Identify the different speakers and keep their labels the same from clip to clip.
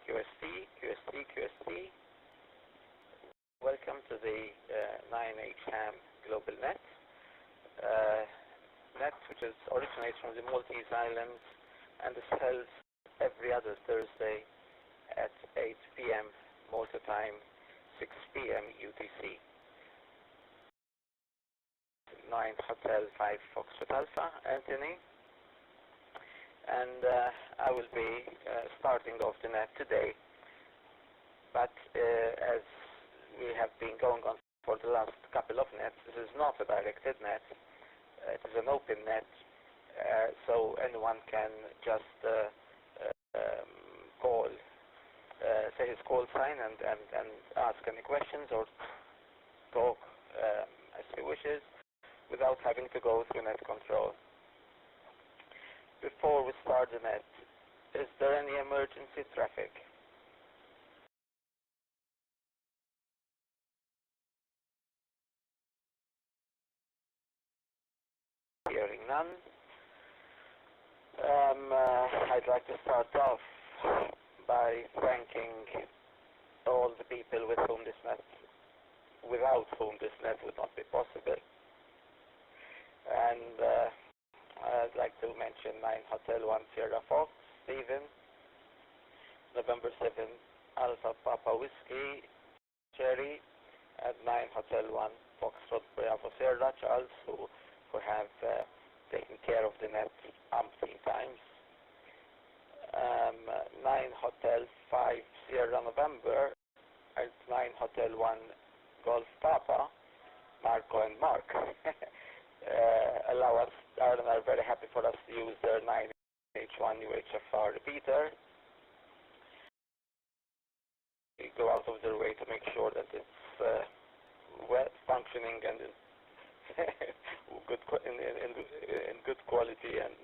Speaker 1: QST. Welcome to the 9H HAM GlobalNet net, which originates from the Maltese Islands and is held every other Thursday at 8 p.m. Malta time, 6 p.m. UTC. 9 Hotel 5 Foxtrot Alpha, Anthony. And I will be starting off the net today. But as we have been going on for the last couple of nets, this is not a directed net. It is an open net, so anyone can just call, say his call sign and ask any questions or talk as he wishes without having to go through net control. Before we start the net, is there any emergency traffic? Hearing none. I'd like to start off by thanking all the people without whom this net would not be possible. And I'd like to mention 9 Hotel 1 Sierra Fox, Stephen, November 7 Alpha Papa Whiskey, Cherry, and 9 Hotel 1 Foxtrot Bravo Sierra, Charles, who have taken care of the net umpteen times. 9 Hotel 5 Sierra November and 9 Hotel 1 Golf Papa, Marco and Mark. Are very happy for us to use their 9H1 UHFR repeater. We go out of their way to make sure that it's well functioning and in good quality and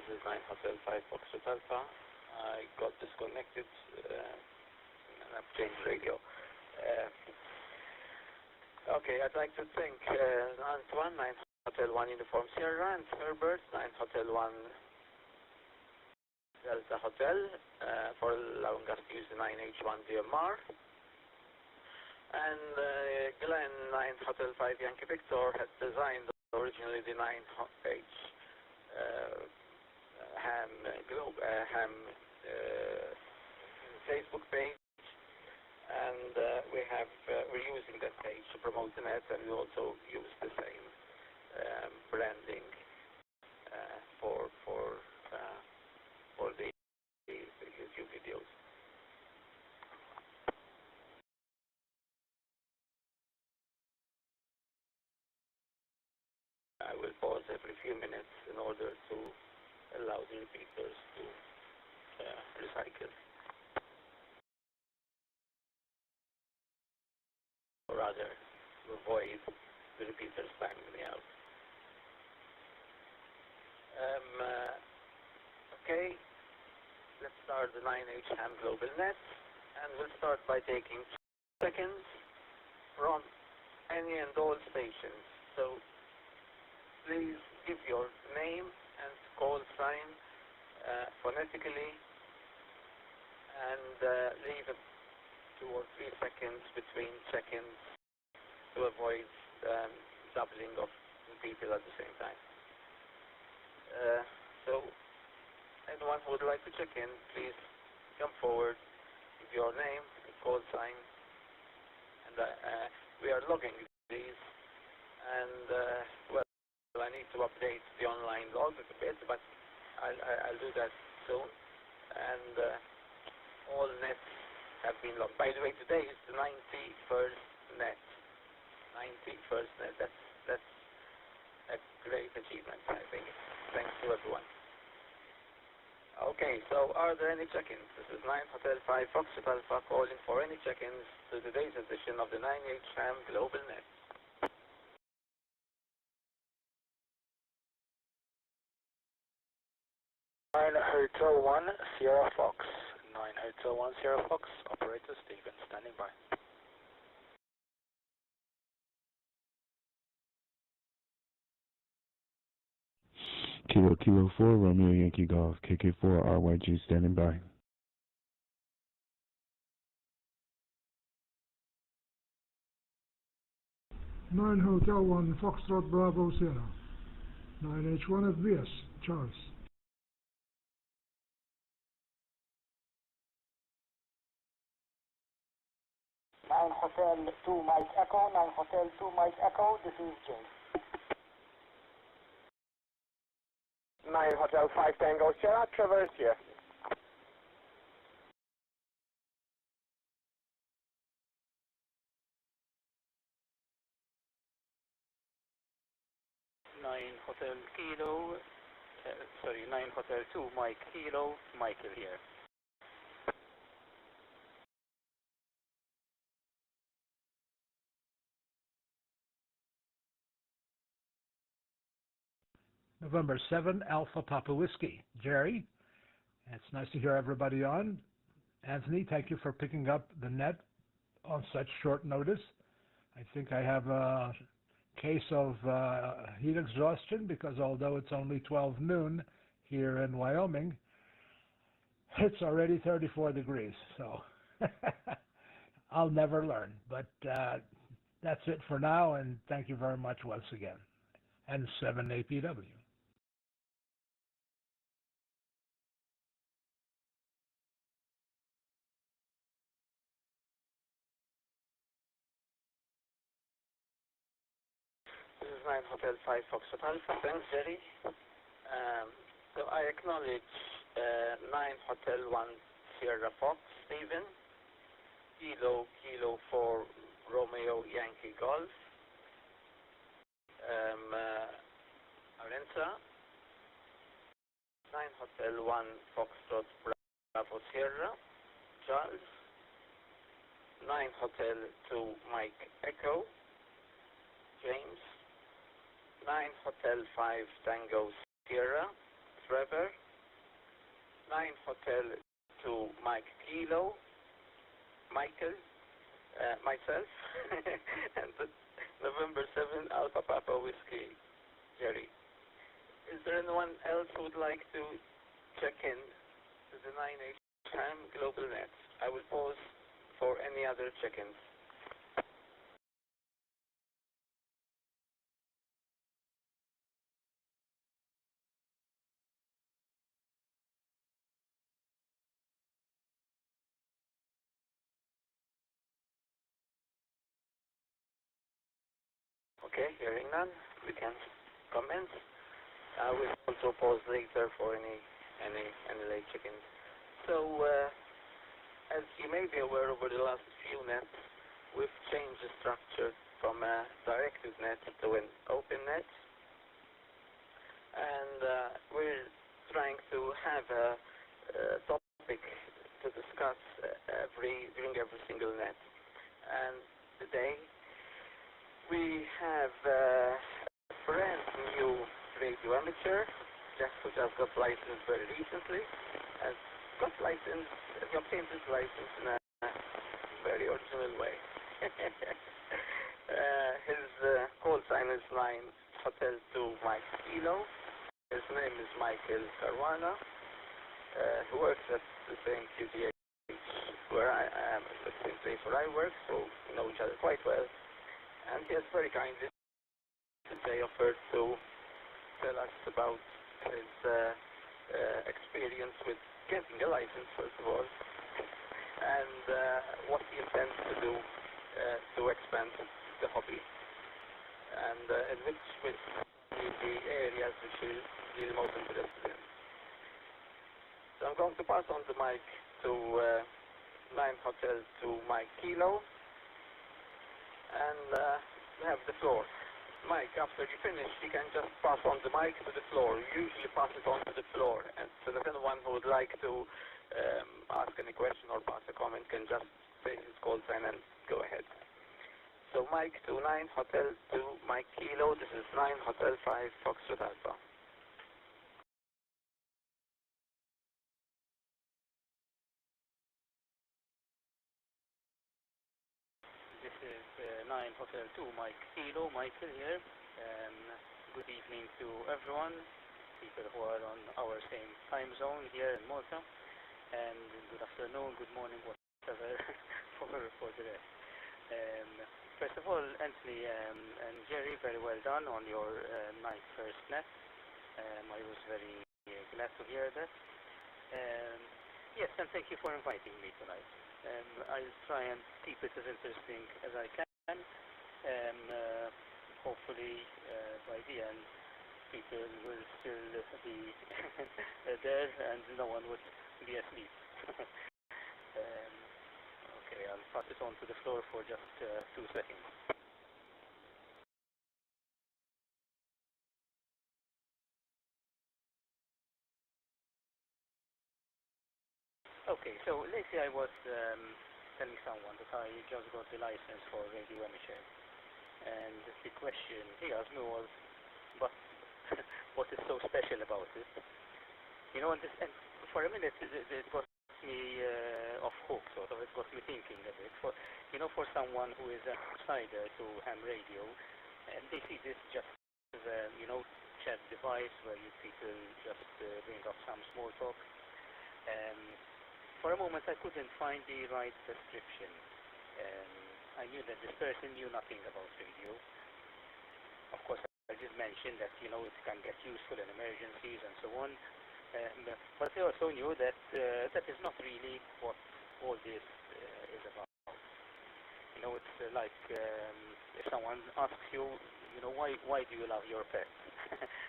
Speaker 1: this is 9 Hotel 5 Foxtrot Alpha. I got disconnected and I've changed radio. Okay, I'd like to thank Antoine, 9 Hotel 1 Uniform Sierra, and Herbert, 9 Hotel 1 Delta Hotel, for allowing us to use the 9H1 DMR. And Glenn, 9 Hotel 5 Yankee Victor, had designed originally the 9H HAM Facebook page, and we're using that page to promote the net, and we also use the same branding for the YouTube videos. I will pause every few minutes in order to allow the repeaters to recycle, or rather to avoid the repeaters timing me out. Okay, let's start the 9H HAM GlobalNet, and we'll start by taking 2 seconds from any and all stations. So please give your name and call sign phonetically, and leave 2 or 3 seconds between check-ins to avoid doubling of people at the same time. So anyone who would like to check in, please come forward, give your name, call sign, and we are logging these, and well, I need to update the online log a bit, but I'll do that soon. And all nets have been logged. By the way, today is the 91st net. 91st net. That's a great achievement, I think. Thanks to everyone. Okay, so are there any check-ins? This is 9 Hotel 5 Foxtrot Alpha calling for any check-ins to today's edition of the 9H HAM GlobalNet.
Speaker 2: 9 Hotel 1 Sierra Fox. 9 Hotel 1 Sierra Fox. Operator Stephen standing by.
Speaker 3: Kilo Kilo 4 Romeo Yankee Golf KK4 RYG standing by.
Speaker 4: 9 Hotel 1 Foxtrot Bravo Sierra. 9H1 FBS Charles.
Speaker 2: 9 Hotel 2 Mike Echo. 9 Hotel 2 Mike Echo. This is Jay. 9 Hotel 5 Tango Sierra. Traverse here. 9 Hotel Kilo, 9 Hotel 2 Mike Kilo, Michael here.
Speaker 5: November 7, Alpha Papa Whiskey. Jerry, it's nice to hear everybody on. Anthony, thank you for picking up the net on such short notice. I think I have a case of heat exhaustion because although it's only 12 noon here in Wyoming, it's already 34 degrees. So I'll never learn. But that's it for now, and thank you very much once again. And 7 APW.
Speaker 1: This is 9 Hotel 5 Foxtrot Alpha. Thanks, Jerry. So I acknowledge 9 Hotel 1 Sierra Fox, Stephen. Kilo 4 Romeo Yankee Golf. Arenza. 9 Hotel 1 Foxtrot Bravo Sierra. Charles. 9 Hotel 2 Mike Echo. James. 9 Hotel 5 Tango Sierra, Trevor. 9 Hotel 2 Mike Kilo, Michael, myself, and November 7 Alpha Papa Whiskey, Jerry. Is there anyone else who would like to check in to the 9H HAM GlobalNet? I will pause for any other check-ins. Okay, hearing none, we can comment. We'll also pause later for any late check-ins. So, as you may be aware, over the last few nets, we've changed the structure from a directed net to an open net, and we're trying to have a topic to discuss during every single net. And today, we have a brand new radio amateur, who just got licensed very recently, and he obtained his license in a very original way. His call sign is 9 Hotel 2 Mike Kilo. His name is Michael Caruana. He works at the same QTH where I am, at the same place where I work, so we know each other quite well. And he has very kindly today offered to tell us about his experience with getting a license, first of all, and what he intends to do to expand the hobby, and in which the areas which he's most interested in. So I'm going to pass on the mic to 9 Hotel 2 Mike Kilo, and you have the floor. Mike, after you finish, you can just pass on the mic to the floor. You usually pass it on to the floor, and so that anyone who would like to ask any question or pass a comment can just say his call sign and go ahead. So Mike 29 Hotel 2 Mike Kilo, this is 9 Hotel 5 Foxtrot Alpha.
Speaker 6: This is 9 Hotel 2 Mike Kilo, Michael here. Good evening to everyone, people who are on our same time zone here in Malta, and good afternoon, good morning, whatever for the rest. First of all, Anthony and Jerry, very well done on your ninth first net. I was very glad to hear that. Yes, and thank you for inviting me tonight. I'll try and keep it as interesting as I can. Hopefully, by the end, people will still be there and no one would be asleep. Okay, I'll pass it on to the floor for just 2 seconds. Okay, so lately I was telling someone that I just got the license for radio amateur. And the question he asked me was, but what is so special about it? You know, and for a minute it got me off hook, sort of. It got me thinking a bit. For someone who is an outsider to ham radio, and they see this just as a chat device where people just bring up some small talk. For a moment I couldn't find the right description. I knew that this person knew nothing about radio. Of course, I did mention that it can get useful in emergencies and so on. But I also knew that that is not really what all this is about. It's like if someone asks you, why do you love your pet?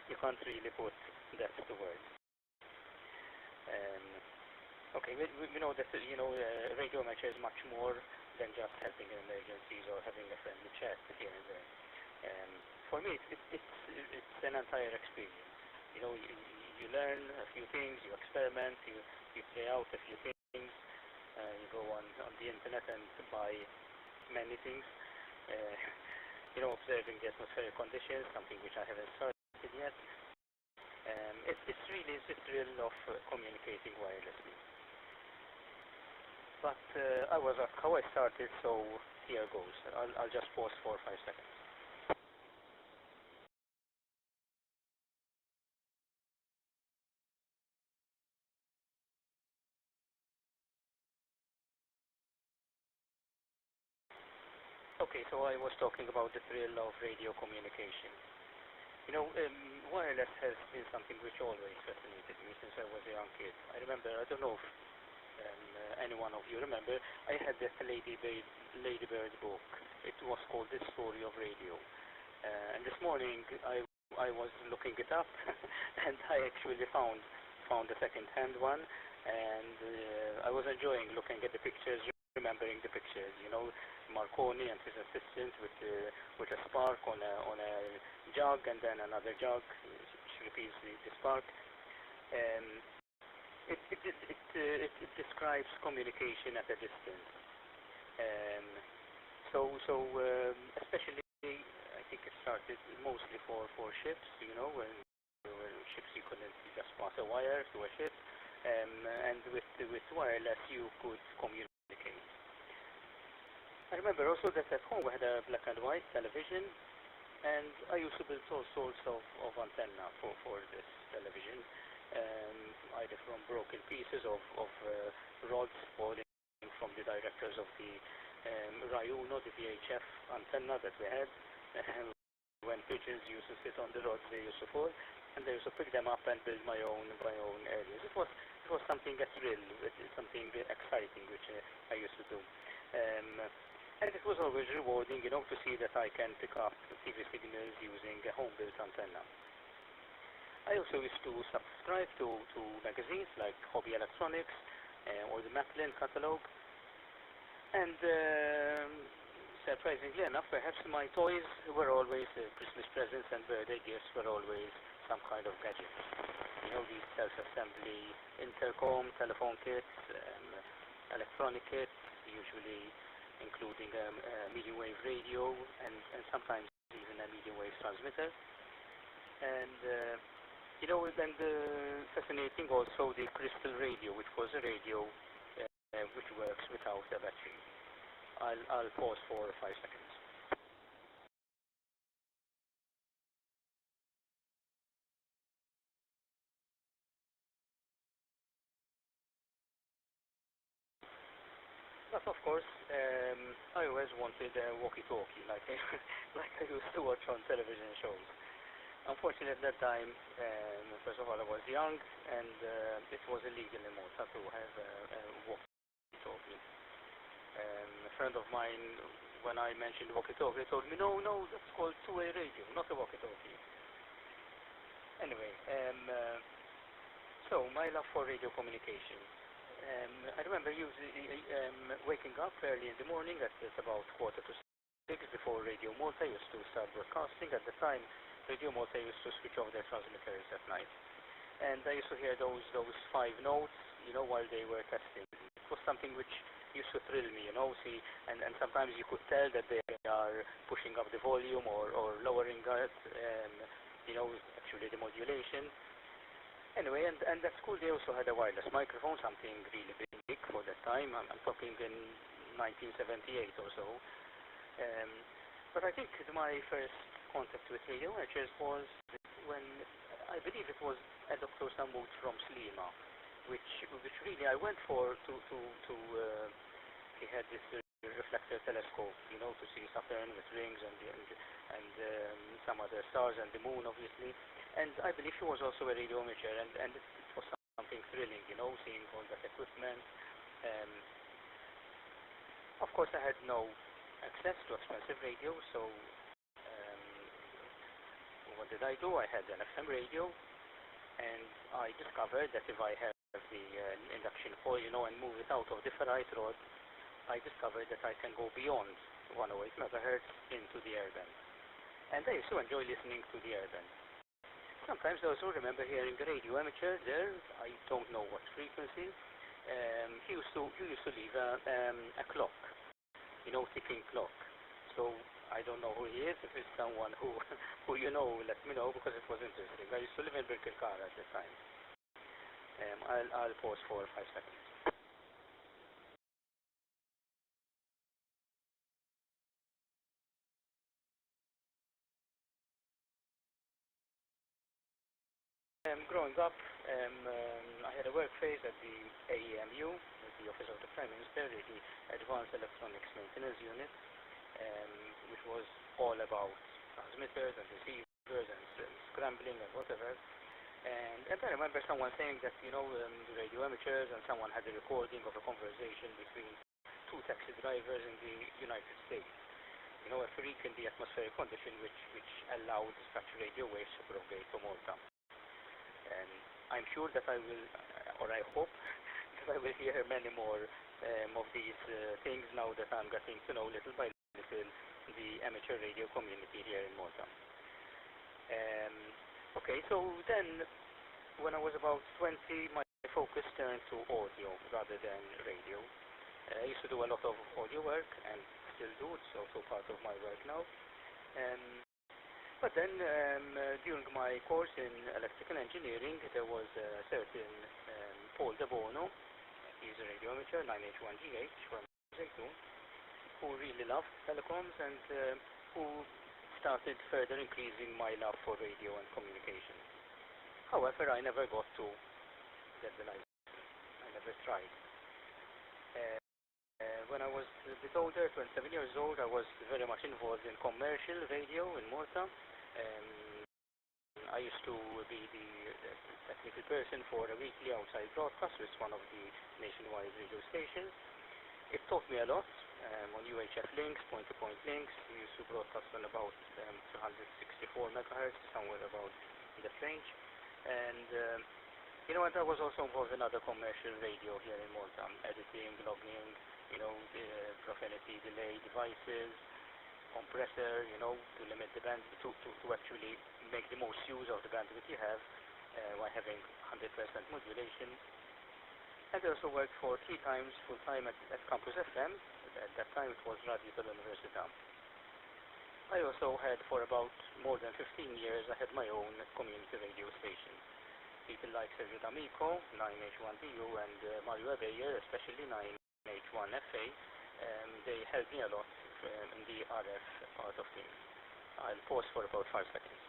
Speaker 6: You can't really put that to words. Okay, we know that radio amateur is much more than just helping in emergencies or having a friendly chat here and there. For me, it's an entire experience. You learn a few things, you experiment, you play out a few things, you go on the internet and buy many things. Observing the atmospheric conditions, something which I haven't started yet. It's really the thrill of communicating wirelessly. But I was asked how I started, so here goes. I'll just pause for 5 seconds. Okay, so I was talking about the thrill of radio communication. Wireless has been something which always fascinated me since I was a young kid. I remember, I don't know if any one of you remember, I had that Ladybird book. It was called The Story of Radio. And this morning I was looking it up and I actually found a second-hand one, and I was enjoying looking at the pictures, remembering the pictures. Marconi and his assistant with a spark on a jug, and then another jug which repeats the spark. It describes communication at a distance. Especially I think it started mostly for ships. When ships you couldn't just pass a wire to a ship, and with wireless you could communicate. I remember also that at home we had a black and white television, and I used to build all sorts of antenna for this television, either from broken pieces of rods falling from the directors of the Rayuno, the VHF antenna that we had. When pigeons used to sit on the rods, they used to fall, and I used to pick them up and build my own areas. It was something that thrill, something exciting which I used to do. And it was always rewarding, to see that I can pick up TV signals using a home-built antenna. I also used to subscribe to magazines like Hobby Electronics or the Macklin catalog. And surprisingly enough, perhaps my toys were always Christmas presents and birthday gifts were always some kind of gadget. You know, these self-assembly intercom, telephone kits, electronic kits, usually including a medium wave radio and sometimes even a medium wave transmitter. And you know, then fascinating also the crystal radio, which was a radio which works without a battery. I'll pause for 5 seconds. But of course, I always wanted a walkie-talkie, like like I used to watch on television shows. Unfortunately, at that time, first of all, I was young, and it was illegal in Malta to have a walkie-talkie. A friend of mine, when I mentioned walkie-talkie, told me, no, that's called two-way radio, not a walkie-talkie. Anyway, so my love for radio communication. I remember waking up early in the morning at about 5:45 before Radio Malta used to start broadcasting. At the time, Radio Malta used to switch off their transmitters at night. And I used to hear those 5 notes, you know, while they were testing. It was something which used to thrill me, you know, and sometimes you could tell that they are pushing up the volume or lowering it, you know, actually the modulation. Anyway, and at school they also had a wireless microphone, something really big for that time. I'm talking in 1978 or so. But I think my first contact with radio amateurs was when I believe it was a Dr. Samud from Slima, which really I went for he had this reflector telescope, you know, to see Saturn with rings and some other stars and the moon, obviously. And I believe he was also a radio amateur, and it was something thrilling, you know, seeing all that equipment. Of course, I had no access to expensive radio, so what did I do? I had an FM radio, and I discovered that if I have the induction coil, you know, and move it out of the ferrite rod, I discovered that I can go beyond 108 megahertz into the airband. And I used to enjoy listening to the airband. Sometimes I also remember hearing a radio amateur there, I don't know what frequency. He used to leave a clock, you know, ticking clock. So I don't know who he is. If it's someone who you know, let me know, because it was interesting. I used to live in Birkirkara at the time. I'll pause for 5 seconds. Growing up, I had a work phase at the AEMU, at the Office of the Prime Minister, the Advanced Electronics Maintenance Unit, which was all about transmitters and receivers and scrambling and whatever. And I remember someone saying that, you know, the radio amateurs, and someone had a recording of a conversation between 2 taxi drivers in the United States. You know, a freak in the atmospheric condition which allowed such radio waves to propagate to Malta. And I'm sure that I will, or I hope, that I will hear many more of these things now that I'm getting to know little by little the amateur radio community here in Malta. Okay, so then when I was about 20, my focus turned to audio rather than radio. I used to do a lot of audio work and still do. It's also part of my work now. But then, during my course in electrical engineering, there was a certain Paul De Bono, he's a radio amateur, 9H1GH from Zaytoun, who really loved telecoms and who started further increasing my love for radio and communication. However, I never got to get the license. I never tried. When I was a bit older, 27 years old, I was very much involved in commercial radio in Malta. I used to be the technical person for a weekly outside broadcast with one of the nationwide radio stations. It taught me a lot on UHF links, point-to-point links. We used to broadcast on about 264 megahertz, somewhere about in that range. And you know, and I was also involved in other commercial radio here in Malta, editing, logging, you know, profanity delay devices, compressor, to limit the band, to actually make the most use of the bandwidth you have while having 100% modulation. And I also worked for 3 times full-time at Campus FM. At that time it was Radio dell'Università. I also had, for about more than 15 years, I had my own community radio station. People like Sergio D'Amico, 9H1DU, and Mario Abeyer, especially 9H1FA, they helped me a lot in the RF part of things. I'll pause for about 5 seconds.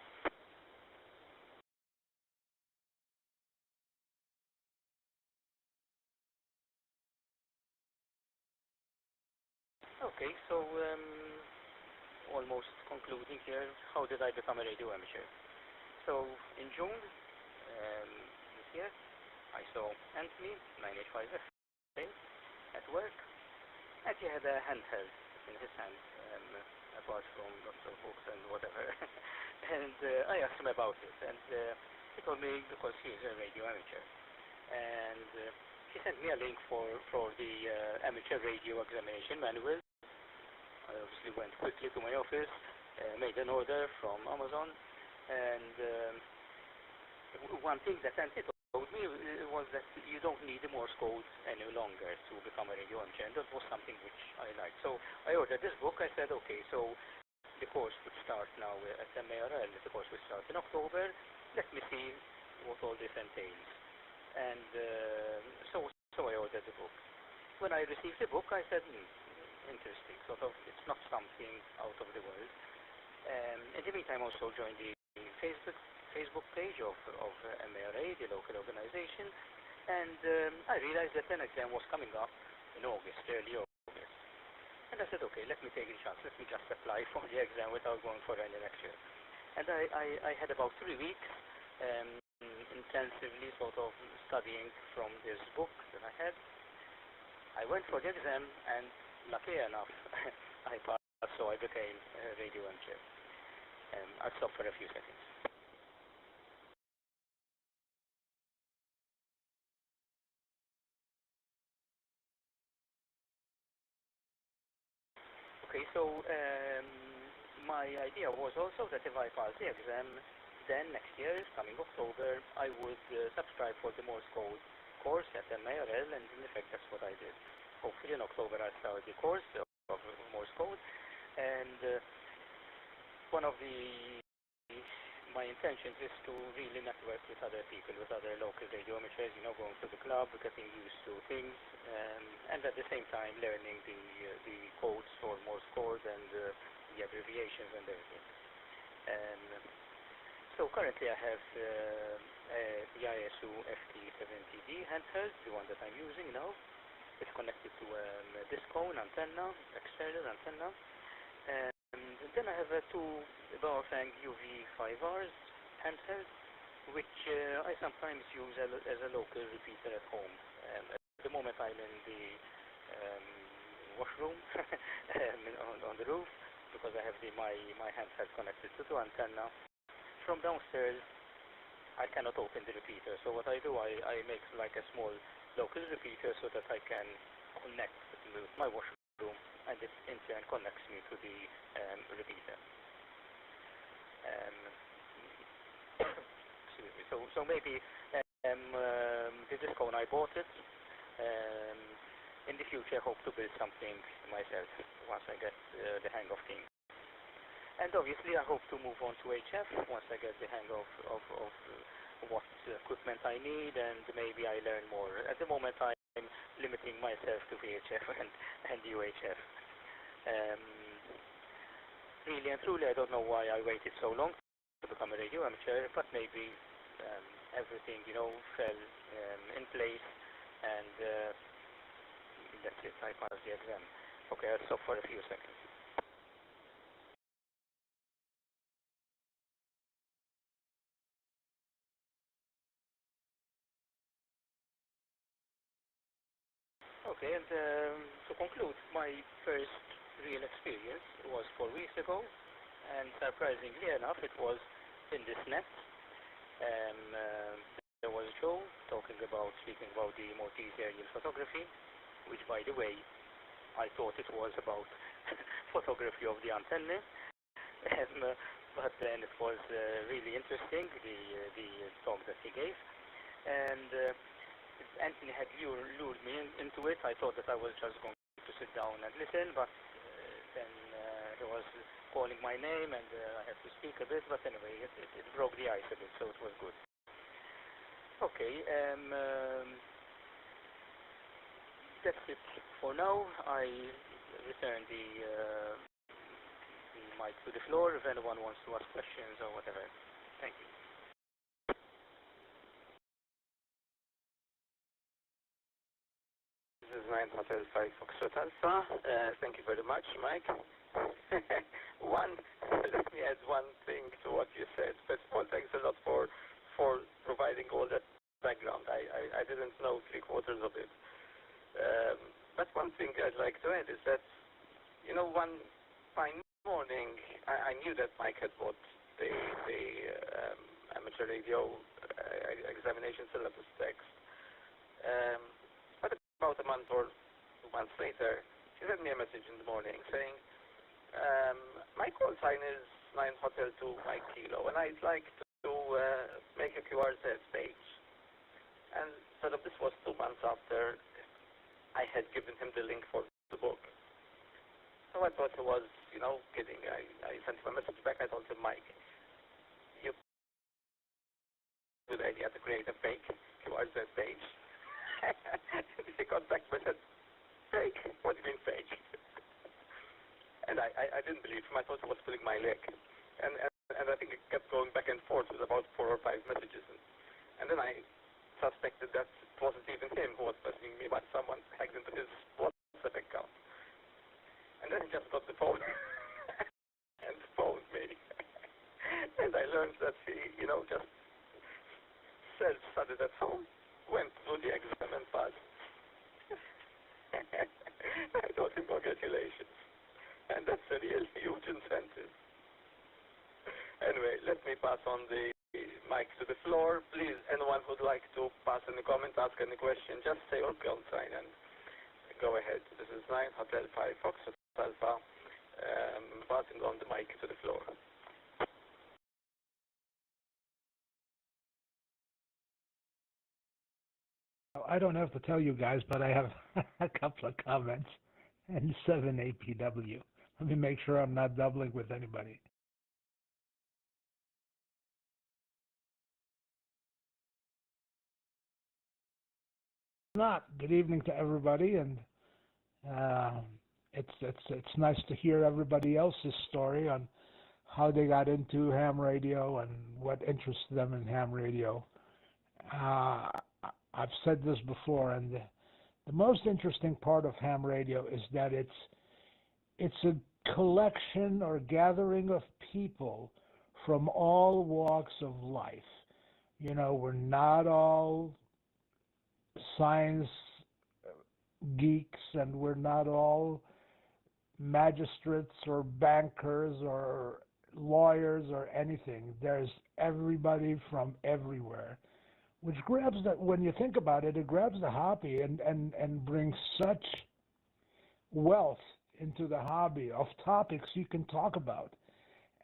Speaker 6: Okay, so almost concluding here, how did I become a radio amateur? So in June this year, I saw Anthony, 9H5F, at work, and he had a handheld in his hand, apart from lots of books and whatever. And I asked him about it, and he told me because he is a radio amateur. And he sent me a link for the amateur radio examination manual. I obviously went quickly to my office, made an order from Amazon, and one thing that Anthony told me was that you don't need the Morse code any longer to become a radio amateur, and that was something which I liked. So I ordered this book. I said, okay, so the course would start now at MARL, the course would start in October. Let me see what all this entails. And so I ordered the book. When I received the book, I said, interesting, sort of, it's not something out of the world. In the meantime, I also joined the Facebook page of MARA, the local organization, and I realized that an exam was coming up in August, early August. And I said, okay, let me take a chance, let me just apply for the exam without going for any lecture. And I had about 3 weeks intensively sort of studying from this book that I had. I went for the exam, and lucky enough, I passed, so I became a radio amateur. I'll stop for a few seconds. Okay, so my idea was also that if I passed the exam, then next year, coming October, I would subscribe for the Morse code course at MARL, and in effect that's what I did. Hopefully in October I'll start the course of Morse code, and one of my intentions is to really network with other people, with other local radio amateurs, going to the club, getting used to things, and at the same time learning the codes for Morse code and the abbreviations and everything. So currently I have the ISU FT70D handheld, the one that I'm using now. It's connected to a discone antenna, external antenna. And then I have a 2 Baofeng UV5Rs handheld, which I sometimes use as a local repeater at home. At the moment I'm in the washroom on the roof, because I have my handheld connected to the antenna. From downstairs I cannot open the repeater, so what I do, I make like a small local repeater so that I can connect with my washroom, and it in turn connects me to the repeater. Excuse me. So maybe the discone, I bought it. In the future I hope to build something myself once I get the hang of things. And obviously I hope to move on to HF once I get the hang of what equipment I need, and maybe I learn more. At the moment I'm limiting myself to VHF and UHF. Really and truly I don't know why I waited so long to become a radio amateur, but maybe everything fell in place, and that's it, I passed the exam. Okay, I'll stop for a few seconds. Okay, and to conclude, my first real experience was 4 weeks ago, and surprisingly enough, it was in this net. There was Joe speaking about the Maltese aerial photography, which, by the way, I thought it was about photography of the antennae. But then it was really interesting, the talk that he gave. And Anthony had lured me into it. I thought that I was just going to sit down and listen, but then he was calling my name, and I had to speak a bit. But anyway, it broke the ice a bit, so it was good. Okay, that's it for now. I return the mic to the floor if anyone wants to ask questions or whatever. Thank you.
Speaker 1: This is 9 Hotel 5 Foxtrot Alpha. Thank you very much, Mike. Let me add one thing to what you said. First of all, thanks a lot for providing all that background. I didn't know 3/4 of it. But one thing I'd like to add is that, you know, one fine morning, I knew that Mike had bought the amateur radio examination syllabus text. But about a month or 2 months later, he sent me a message in the morning saying, my call sign is 9 Hotel 2 Mike Kilo, and I'd like to make a QRZ page. And sort of this was 2 months after I had given him the link for the book. So I thought he was, you know, kidding. I sent him a message back. I told him, Mike, you good idea to create a fake QRZ page. He got back and said, fake? What do you mean fake? And I didn't believe him. I thought he was pulling my leg. And I think it kept going back and forth with about 4 or 5 messages. And then I suspected that it wasn't even him who was messaging me, but someone hacked into his WhatsApp account. And then he just got the phone and phoned me. And I learned that he, you know, just self-studied at home, went through the exam and passed. I told him congratulations. And that's a real huge incentive. Anyway, let me pass on the mic to the floor. Please, anyone who'd like to pass any comment, ask any question, just say your call sign and go ahead. This is 9 Hotel 5 Foxtrot Alpha, passing on the mic to the floor.
Speaker 5: I don't have to tell you guys, but I have a couple of comments. And 7 APW. Let me make sure I'm not doubling with anybody. Not. Good evening to everybody, and it's nice to hear everybody else's story on how they got into ham radio and what interests them in ham radio. I've said this before, and the most interesting part of ham radio is that it's a collection or gathering of people from all walks of life. You know, we're not all science geeks, and we're not all magistrates or bankers or lawyers or anything. There's everybody from everywhere, which grabs that, when you think about it, it grabs the hobby and brings such wealth into the hobby of topics you can talk about,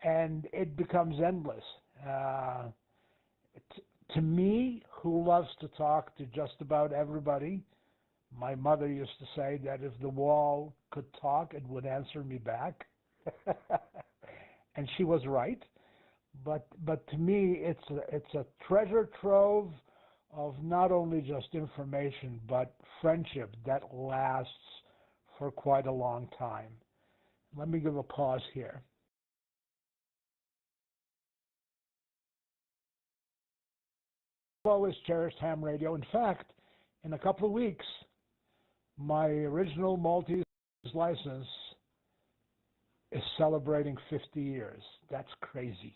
Speaker 5: and it becomes endless. To me, who loves to talk to just about everybody, my mother used to say that if the wall could talk, it would answer me back. And she was right. But to me, it's a treasure trove of not only just information, but friendship that lasts for quite a long time. Let me give a pause here. I've always cherished ham radio. In fact, in a couple of weeks, my original Maltese license is celebrating 50 years. That's crazy.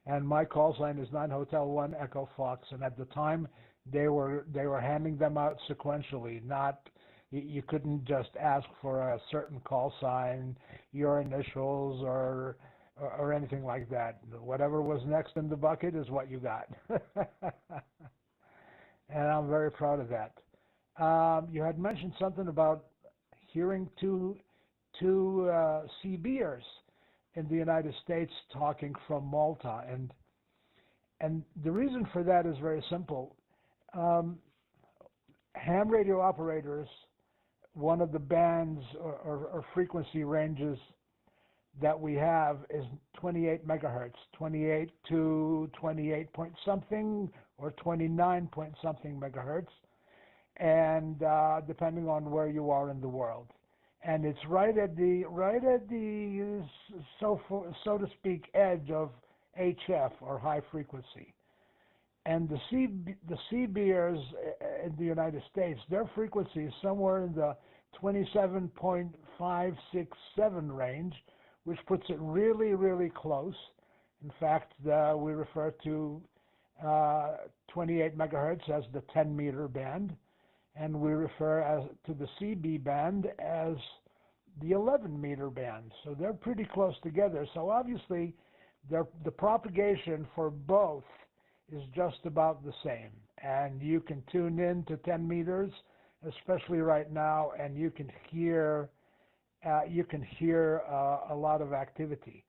Speaker 5: And my call sign is 9 Hotel 1 Echo Fox. And at the time, they were handing them out sequentially. Not, you couldn't just ask for a certain call sign, your initials, or anything like that. Whatever was next in the bucket is what you got. And I'm very proud of that. You had mentioned something about hearing two CBers in the United States talking from Malta, and the reason for that is very simple. Ham radio operators, one of the bands or frequency ranges that we have is 28 megahertz, 28 to 28 point something or 29 point something megahertz, and depending on where you are in the world. And it's right at the so to speak edge of HF or high frequency. And the CBers in the United States, their frequency is somewhere in the 27.567 range, which puts it really, really close. In fact, we refer to 28 megahertz as the 10-meter band, and we refer to the CB band as the 11-meter band. So they're pretty close together. So obviously, the propagation for both is just about the same. And you can tune in to 10 meters, especially right now, and you can hear a lot of activity.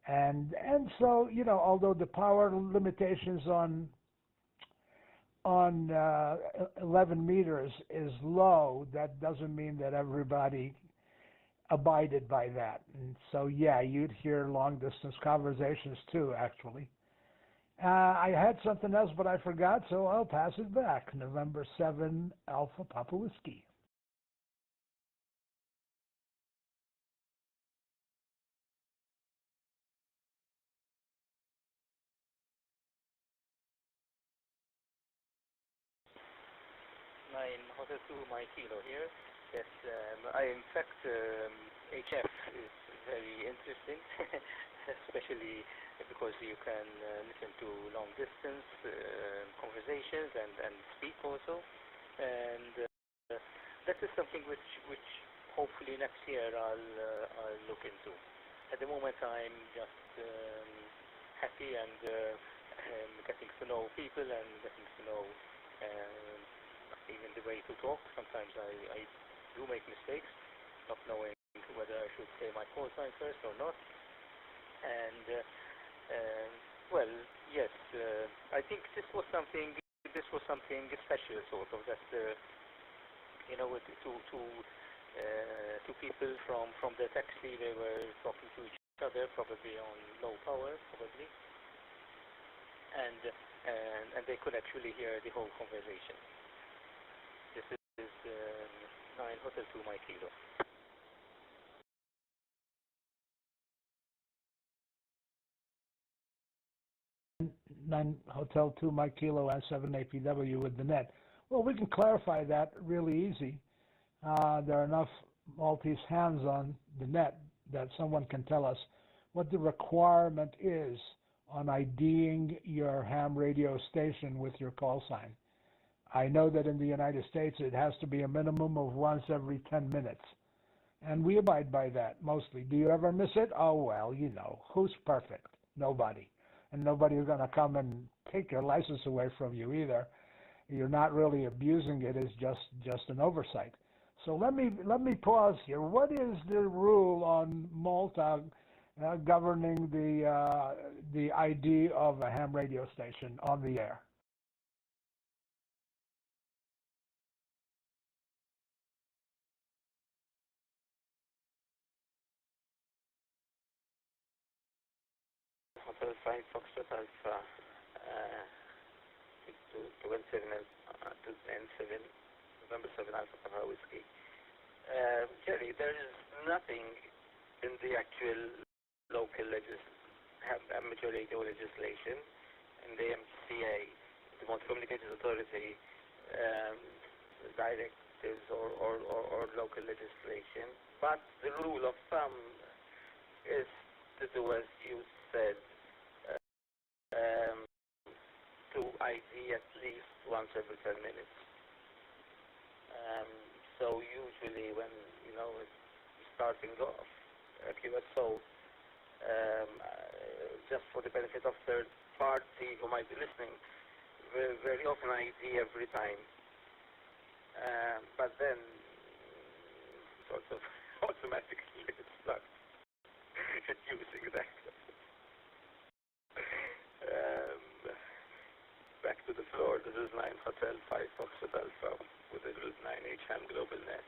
Speaker 5: And so, you know, although the power limitations on 11 meters is low, that doesn't mean that everybody abided by that. And so, yeah, you'd hear long-distance conversations too, actually. I had something else, but I forgot, so I'll pass it back. November 7, Alpha Papa Whiskey.
Speaker 6: Hotel 2 my kilo here. Yes, in fact, HF is very interesting, especially because you can listen to long distance conversations and speak also, and that is something which hopefully next year I'll look into. At the moment I'm just happy and getting to know people and getting to know even the way to talk. Sometimes I do make mistakes, not knowing whether I should say my call sign first or not. And well, yes, I think this was something special, sort of, that you know, to people from the taxi, they were talking to each other, probably on low power, probably, and they could actually hear the whole conversation. This is 9 Hotel 2 my kilo.
Speaker 5: 9 Hotel 2 Mike Kilo and 7 APW with the net. Well, we can clarify that really easy. There are enough Maltese hands on the net that someone can tell us what the requirement is on IDing your ham radio station with your call sign. I know that in the United States it has to be a minimum of once every 10 minutes. And we abide by that mostly. Do you ever miss it? Oh, well, you know, who's perfect? Nobody. And nobody is going to come and take your license away from you either. You're not really abusing it. It's just an oversight. So let me pause here. What is the rule on Malta governing the ID of a ham radio station on the air?
Speaker 1: Hotel 5 Foxtrot Alpha to N7, November 7 Alpha Papa Whiskey. Jerry, there is nothing in the actual local amateur radio legislation, in the MCA, the Multi Communications Authority directives or local legislation, but the rule of thumb is to do as you said, to ID at least once every 10 minutes. So usually when, you know, it's starting off a QSO, just for the benefit of third party who might be listening, very often ID every time. then sort of automatically it starts using that. Back to the floor. This is 9 Hotel 5 Foxtrot Alpha with the group 9H HAM GlobalNet.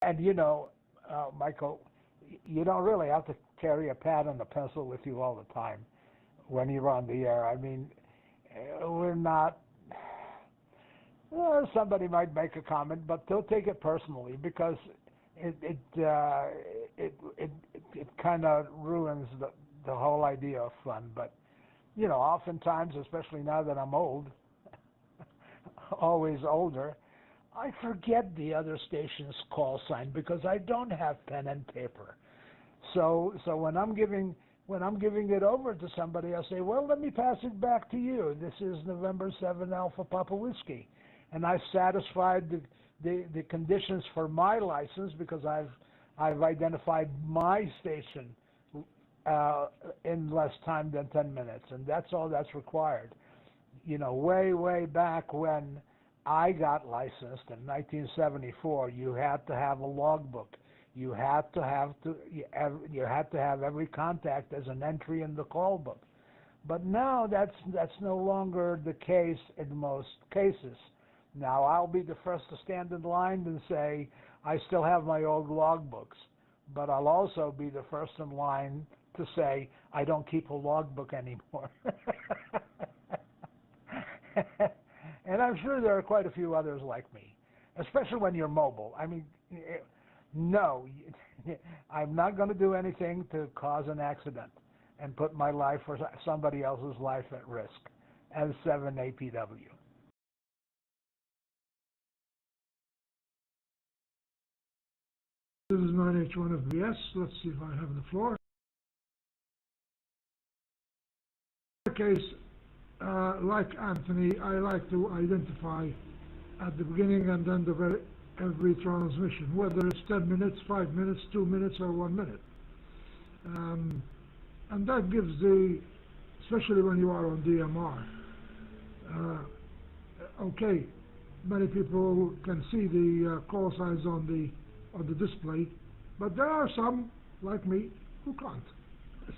Speaker 5: And you know, Michael, you don't really have to carry a pad and a pencil with you all the time when you're on the air. I mean, we're not. Somebody might make a comment, but don't take it personally because it kind of ruins the whole idea of fun. But you know, oftentimes, especially now that I'm old, always older, I forget the other station's call sign because I don't have pen and paper. So when I'm giving it over to somebody, I say, well, let me pass it back to you. This is November 7 Alpha Papa Whiskey. And I've satisfied the conditions for my license because I've identified my station in less time than 10 minutes, and that's all that's required. You know, way back when I got licensed in 1974, you had to have a logbook. You had to have every contact as an entry in the call book. But now that's no longer the case in most cases. Now I'll be the first to stand in line and say I still have my old logbooks, but I'll also be the first in line to say I don't keep a logbook anymore. And I'm sure there are quite a few others like me, especially when you're mobile. I mean, no, I'm not going to do anything to cause an accident and put my life or somebody else's life at risk as 7 APW.
Speaker 4: This is 9H1FBS. Let's see if I have the floor. In this case, like Anthony, I like to identify at the beginning and then every transmission, whether it's 10 minutes, 5 minutes, 2 minutes, or 1 minute. And that gives especially when you are on DMR, okay, many people can see the call signs on the display, but there are some, like me, who can't.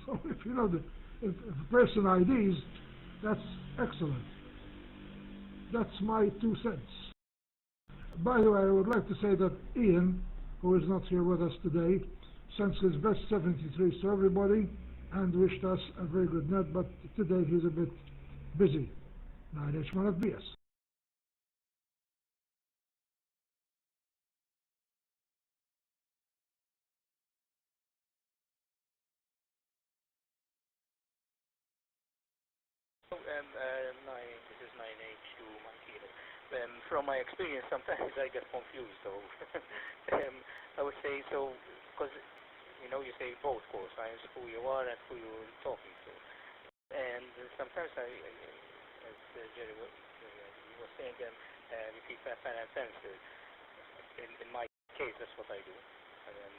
Speaker 4: So if you know if a person IDs, that's excellent. That's my 2 cents. By the way, I would like to say that Ian, who is not here with us today, sends his best 73s to everybody and wished us a very good night, but today he's a bit busy. 9H1FBS.
Speaker 6: This is 9H2 Montino. From my experience, sometimes I get confused though. I would say so, because you know, you say both call signs, who you are and who you're talking to. And sometimes as Jerry was saying, you keep pen and pencil. In my case, that's what I do. And then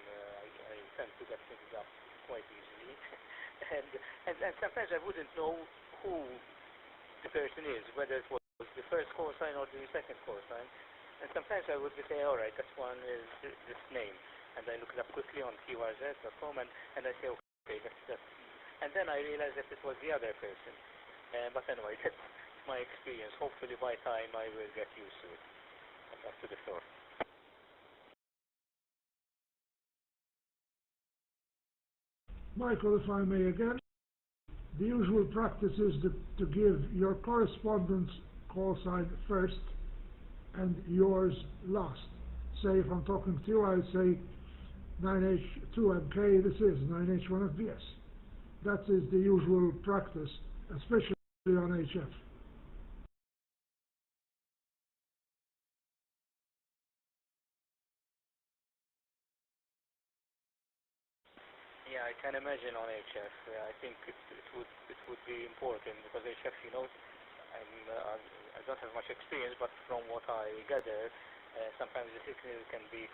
Speaker 6: I tend to get things up quite easily. and sometimes I wouldn't know who the person is, whether it was the first call sign or the second call sign. And sometimes I would say, all right, that one is this name. And I look it up quickly on qrz.com and I say, okay, that's and then I realize that it was the other person. But anyway, that's my experience. Hopefully by time I will get used to it. Back to the floor.
Speaker 4: Michael, if I may again, the usual practice is to give your correspondence call sign first and yours last. Say if I'm talking to you, I say 9H2MK, this is 9H1FBS. That is the usual practice, especially on HF.
Speaker 6: Yeah, I can imagine on HF. I think it would be important because HF, you know, I don't have much experience, but from what I gather, sometimes the signal can be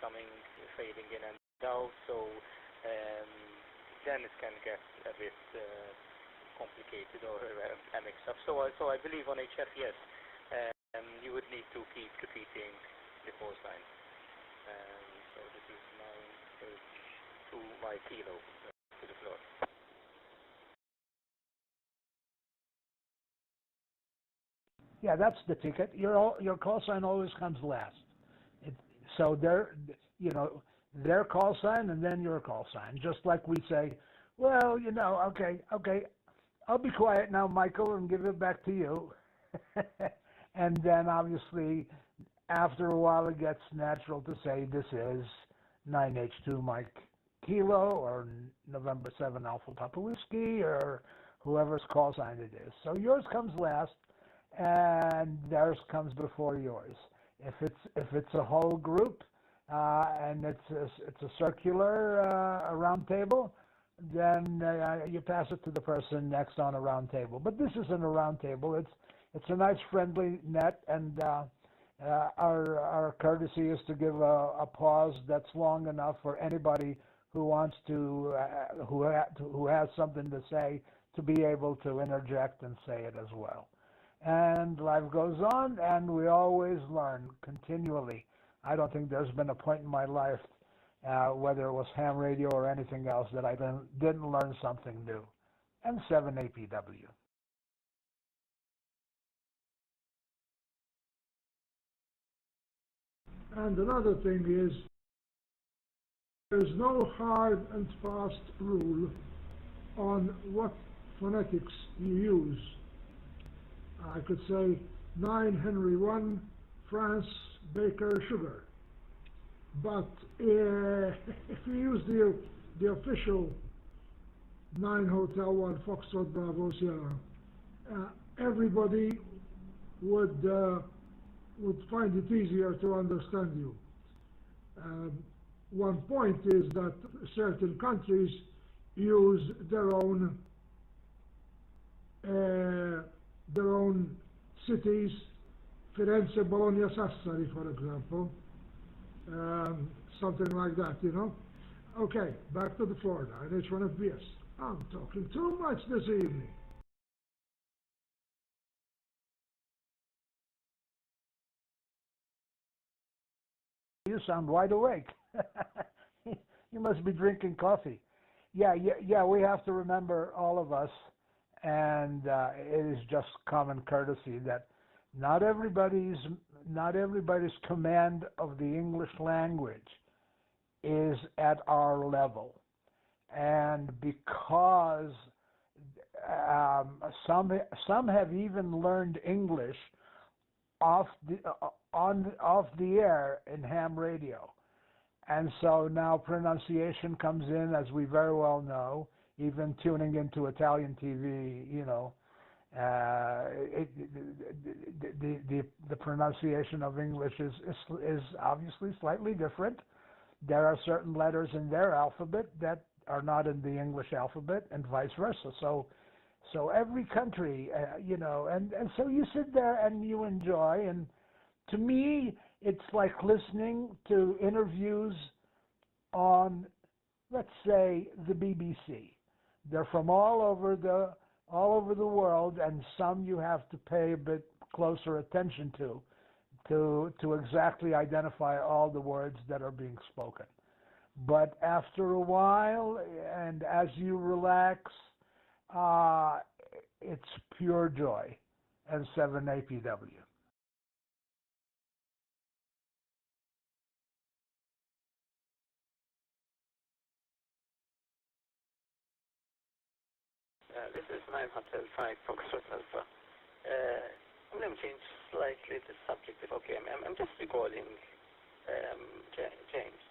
Speaker 6: fading in and out, so then it can get a bit complicated or mixed up. So I believe on HF, yes, you would need to keep repeating the call sign. So this is 9H2 by kilo to the floor.
Speaker 5: Yeah, that's the ticket. Your call sign always comes last. So their call sign and then your call sign. Just like we say, well, okay, I'll be quiet now, Michael, and give it back to you. And then obviously, after a while, it gets natural to say this is 9H2 Mike Kilo or November 7 Alpha Papa Whiskey or whoever's call sign it is. So yours comes last, and theirs comes before yours. If it's a whole group and it's a circular a round table, then you pass it to the person next on a round table. But this isn't a round table. It's a nice friendly net, and our courtesy is to give a pause that's long enough for anybody who wants to who has something to say to be able to interject and say it as well. And life goes on, and we always learn continually. I don't think there's been a point in my life, whether it was ham radio or anything else, that I didn't learn something new. And 7 APW.
Speaker 4: And another thing is, there's no hard and fast rule on what phonetics you use. I could say 9 Henry 1, France, Baker, Sugar. But if you use the official 9 Hotel 1, Foxtrot Bravo Sierra, everybody would find it easier to understand you. One point is that certain countries use their own cities, Firenze, Bologna, Sassari, for example, something like that, Okay, back to the Florida, NH1FBS. I'm talking too much this evening.
Speaker 5: You sound wide awake. You must be drinking coffee. Yeah, we have to remember, all of us, and it is just common courtesy that not everybody's command of the English language is at our level. And because some have even learned English off the air in ham radio, and so now pronunciation comes in, as we very well know. Even tuning into Italian TV, the pronunciation of English is obviously slightly different. There are certain letters in their alphabet that are not in the English alphabet, and vice versa. So every country, and so you sit there and you enjoy. And to me, it's like listening to interviews on, let's say, the BBC. They're from all over the world, and some you have to pay a bit closer attention to exactly identify all the words that are being spoken. But after a while, and as you relax, it's pure joy. And 7 APW.
Speaker 1: This is 9 Hotel 5 Foxtrot Alpha. I'm going to change slightly the subject. Okay, I'm just recalling James.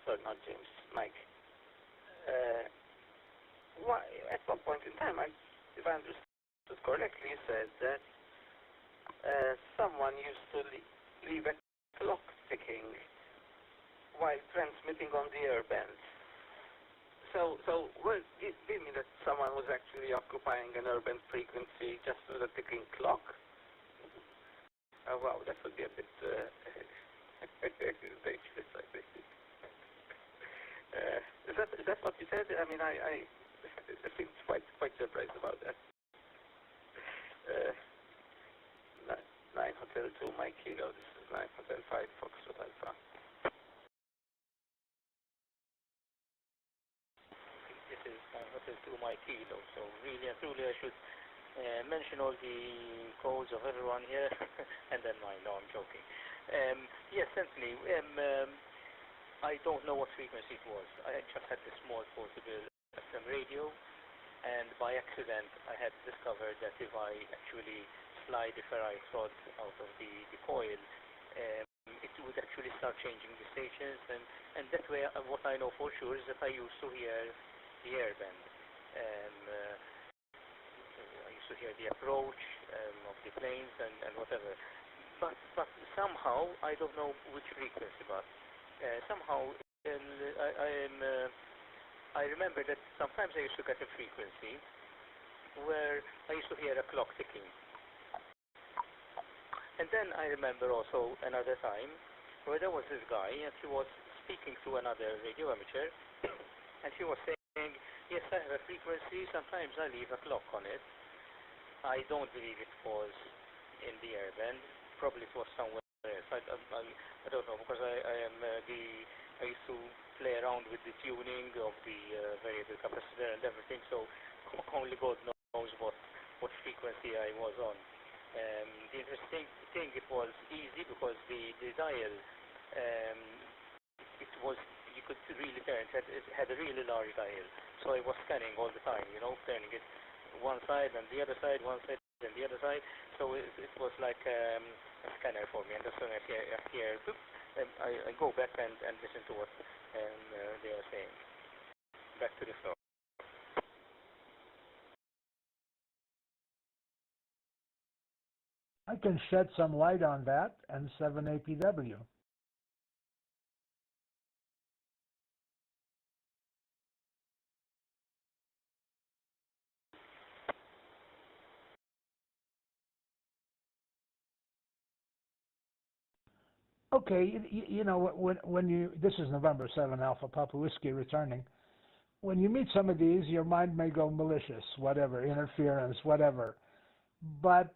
Speaker 1: Sorry, not James, Mike. At one point in time, if I understood correctly, said that someone used to leave a clock ticking while transmitting on the air bands. So did it mean that someone was actually occupying an urban frequency just with a ticking clock? Oh, wow, that would be a bit dangerous, I think. Is that what you said? I mean, frequencies. I feel quite surprised about that. 9 Hotel 2 Mike Kilo, this is 9 Hotel 5 Foxtrot Alpha.
Speaker 6: This is Hotel 2 Mike Kilo, so really and truly I should mention all the codes of everyone here, and then mine. No, I'm joking. Yes, certainly. I don't know what frequency it was. I just had this small portable FM radio, and by accident I had discovered that if I actually slide the ferrite rod out of the coil, it would actually start changing the stations, and that way what I know for sure is that I used to hear the airband. I used to hear the approach of the planes and whatever. But somehow, I don't know which frequency, but somehow I remember that sometimes I used to get a frequency where I used to hear a clock ticking. And then I remember also another time where there was this guy and he was speaking to another radio amateur and he was saying, yes, I have a frequency, sometimes I leave a clock on it. I don't believe it was in the airband, probably it was somewhere else. I don't know, because I used to play around with the tuning of the variable capacitor and everything, so only God knows what frequency I was on. The interesting thing, it was easy because the dial, it was, you could really turn it, it had a really large dial, so I was scanning all the time, you know, turning it one side and the other side, one side and the other side, so it was like a scanner for me, and as soon as I hear boop, I go back and listen to what they are saying. Back to the floor.
Speaker 5: I can shed some light on that and 7APW. Okay, you know, when you, this is November 7 Alpha Papa Whiskey returning. When you meet some of these, your mind may go malicious, whatever, interference, whatever. But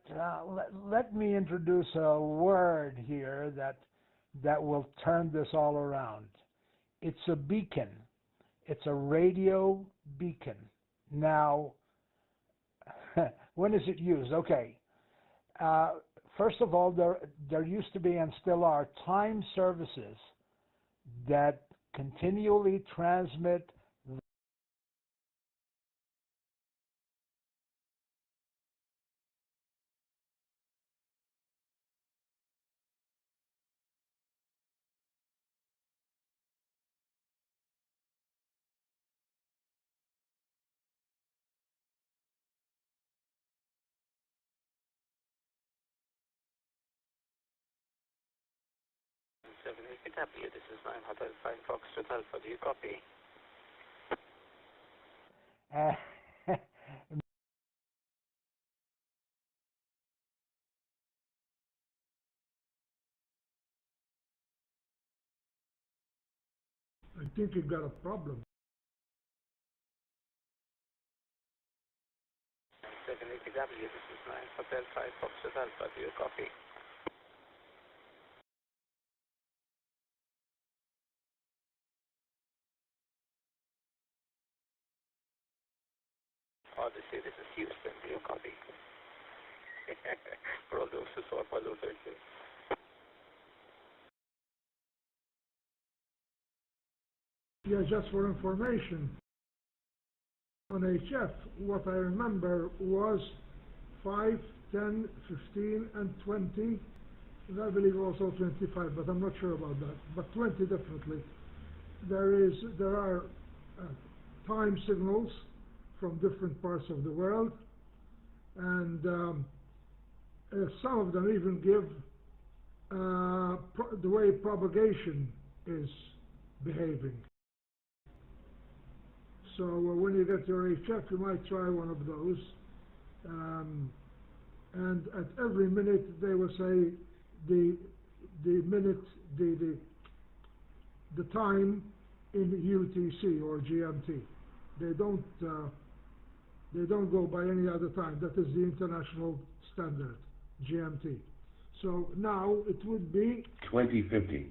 Speaker 5: let me introduce a word here that will turn this all around. It's a beacon. It's a radio beacon. Now, when is it used? Okay. First of all, there used to be and still are time services that continually transmit
Speaker 1: APW, this is 9 Hotel 5 Foxtrot Alpha, do you copy?
Speaker 4: I think you've got a problem.
Speaker 1: 7 APW, this is 9 Hotel 5 Foxtrot Alpha, do you copy? Odyssey, this is Houston, do you copy? For all those who saw Apollo 13.
Speaker 4: Yeah, just for information, on HF, what I remember was 5, 10, 15, and 20, and I believe also 25, but I'm not sure about that, but 20 definitely. There are time signals from different parts of the world, and some of them even give the way propagation is behaving. So when you get your HF, you might try one of those, and at every minute they will say the minute, the time in UTC or GMT. They don't They don't go by any other time. That is the international standard, GMT. So now it would be
Speaker 3: 2050.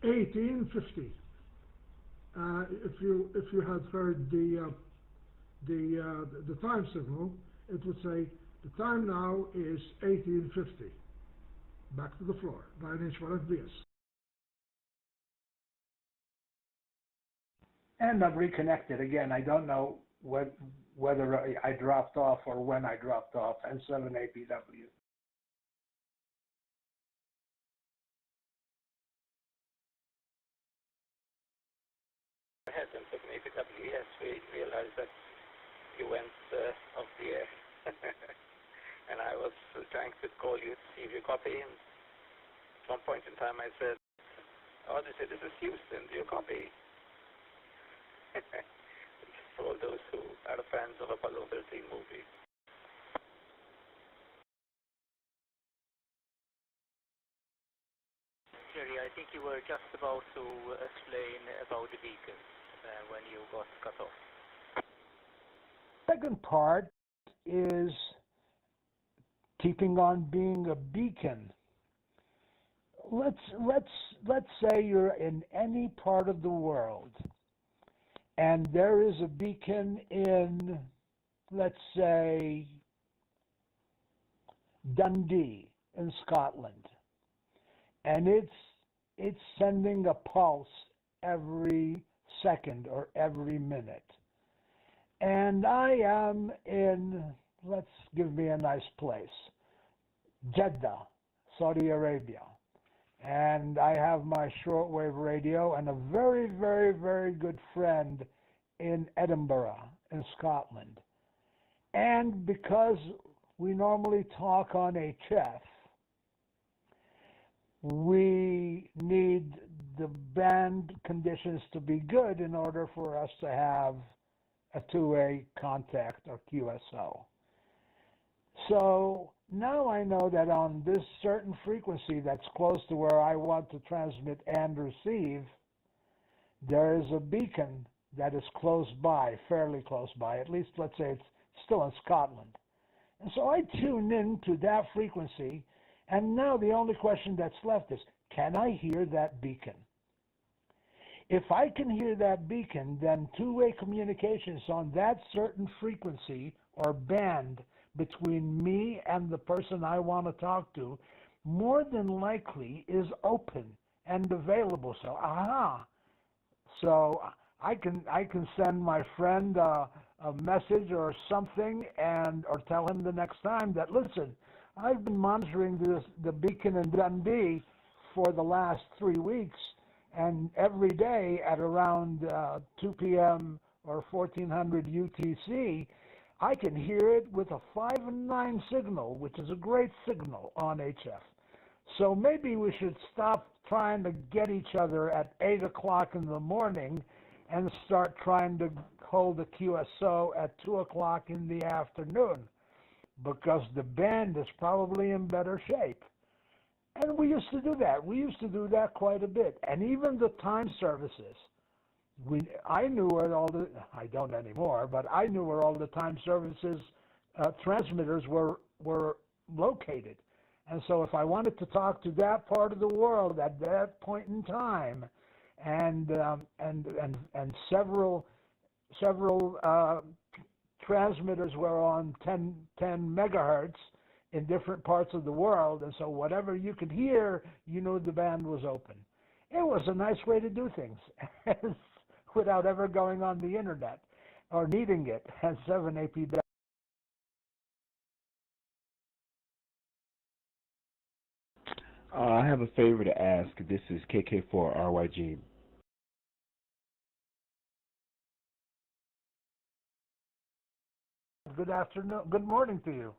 Speaker 4: 1850. If you had heard the time signal, it would say the time now is 1850. Back to the floor, 9H 1FBS.
Speaker 5: And I'm reconnected again. I don't know whether I dropped off or when I dropped off. N7APW.
Speaker 1: Ahead and took me to WES. We realized that you went off the air. And I was trying to call you to see if you copy. And at one point in time I said, oh, they say this is Houston, do you copy? For all those who are fans of Apollo 13 movies.
Speaker 6: Jerry, I think you were just about to explain about the beacons when you got cut off.
Speaker 5: Second part is keeping on being a beacon. Let's say you're in any part of the world, and there is a beacon in, let's say, Dundee in Scotland, and it's sending a pulse every second or every minute. And I am in, let's give me a nice place, Jeddah, Saudi Arabia. And I have my shortwave radio and a very, very, very good friend in Edinburgh, in Scotland. And because we normally talk on HF, we need the band conditions to be good in order for us to have a two-way contact or QSO. So now I know that on this certain frequency that's close to where I want to transmit and receive, there is a beacon that is close by, fairly close by, at least let's say it's still in Scotland. And so I tune in to that frequency, and now the only question that's left is, can I hear that beacon? If I can hear that beacon, then two-way communications on that certain frequency or band between me and the person I want to talk to more than likely is open and available. So, so I can send my friend a message or something, or tell him the next time that, listen, I've been monitoring the beacon in Dundee for the last 3 weeks, and every day at around 2 p.m. or 1400 UTC, I can hear it with a 5 and 9 signal, which is a great signal on HF. So maybe we should stop trying to get each other at 8 o'clock in the morning and start trying to hold a QSO at 2 o'clock in the afternoon, because the band is probably in better shape. And we used to do that. We used to do that quite a bit. And even the time services, I knew where all the, I don't anymore, but I knew where all the time services transmitters were located. And so if I wanted to talk to that part of the world at that point in time, and several transmitters were on 10 megahertz in different parts of the world, and so whatever you could hear, you knew the band was open. It was a nice way to do things without ever going on the internet or needing it. And 7APW.
Speaker 3: I have a favor to ask. This is KK4RYG.
Speaker 5: Good afternoon. Good morning to you.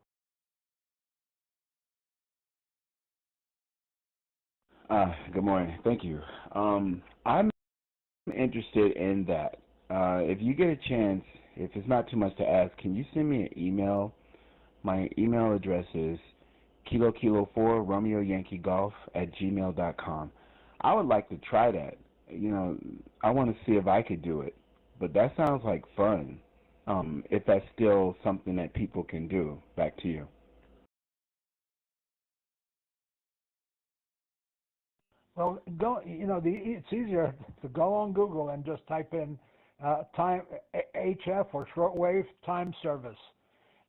Speaker 3: Good morning. Thank you. I'm interested in that. If you get a chance, if it's not too much to ask, can you send me an email? My email address is kilo4 Romeo Yankee Golf @gmail.com. I would like to try that. You know, I want to see if I could do it. But that sounds like fun. if that's still something that people can do. Back to you.
Speaker 5: Well, it's easier to go on Google and just type in time HF or shortwave time service,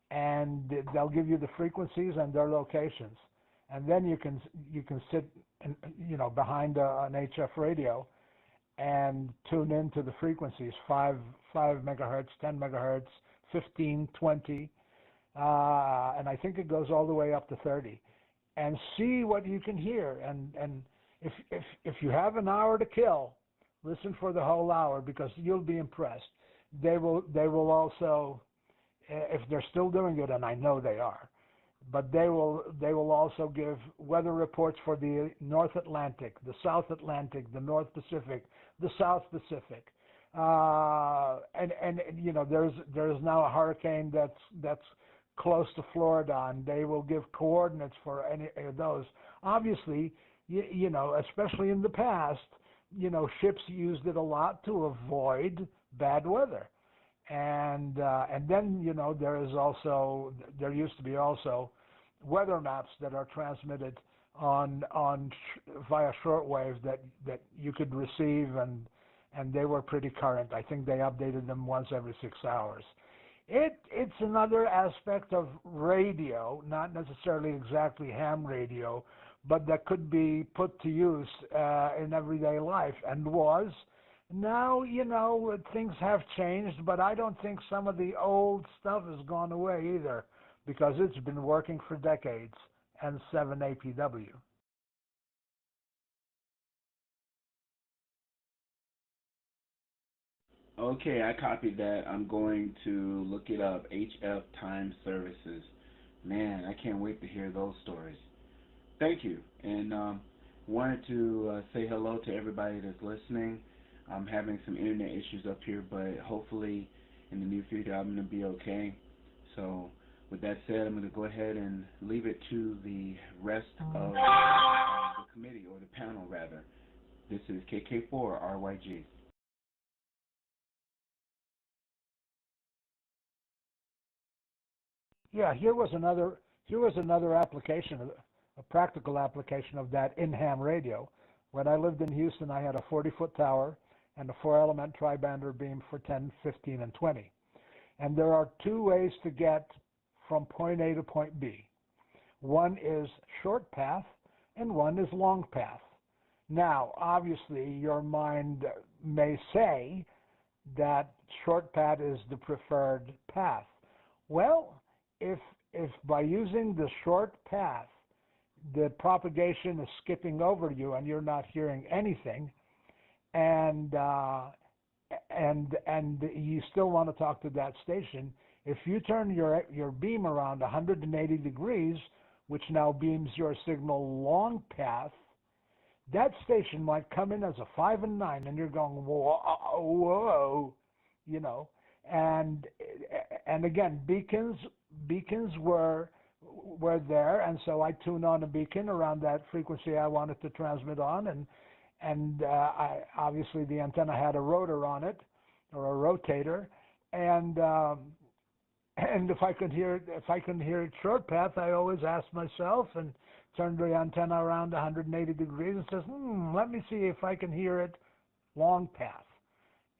Speaker 5: and they'll give you the frequencies and their locations, and then you can sit behind an HF radio and tune into the frequencies 5 megahertz, 10 megahertz, 15, 20, and I think it goes all the way up to 30, and see what you can hear. And if you have an hour to kill, listen for the whole hour, because you'll be impressed. They will also, if they're still doing it, and I know they are, but they will also give weather reports for the North Atlantic, the South Atlantic, the North Pacific, the South Pacific, and there's now a hurricane that's close to Florida, and they will give coordinates for any of those. Obviously, especially in the past, ships used it a lot to avoid bad weather. And then there used to be also weather maps that are transmitted via shortwave that you could receive, and they were pretty current. I think they updated them once every 6 hours. It's another aspect of radio, not necessarily exactly ham radio, but that could be put to use in everyday life, and was. Now, things have changed, but I don't think some of the old stuff has gone away either, because it's been working for decades, and 7 APW.
Speaker 3: Okay, I copied that. I'm going to look it up. HF Time Services. Man, I can't wait to hear those stories. Thank you. And wanted to say hello to everybody that's listening. I'm having some internet issues up here, but hopefully in the near future I'm going to be okay. So with that said, I'm going to go ahead and leave it to the rest of the committee, or the panel rather. This is KK4 RYG.
Speaker 5: Yeah, here was another application, a practical application of that in ham radio. When I lived in Houston, I had a 40-foot tower and a 4-element tri-bander beam for 10, 15, and 20. And there are two ways to get from point A to point B. One is short path, and one is long path. Now, obviously, your mind may say that short path is the preferred path. Well, if by using the short path, the propagation is skipping over you and you're not hearing anything, and you still want to talk to that station, if you turn your beam around 180 degrees, which now beams your signal long path, that station might come in as a 5 and 9, and you're going, whoa, and again, beacons were there, and so I tuned on a beacon around that frequency I wanted to transmit on, and obviously the antenna had a rotor on it, or a rotator, and if I could hear it short path, I always asked myself and turned the antenna around 180 degrees and says, let me see if I can hear it long path.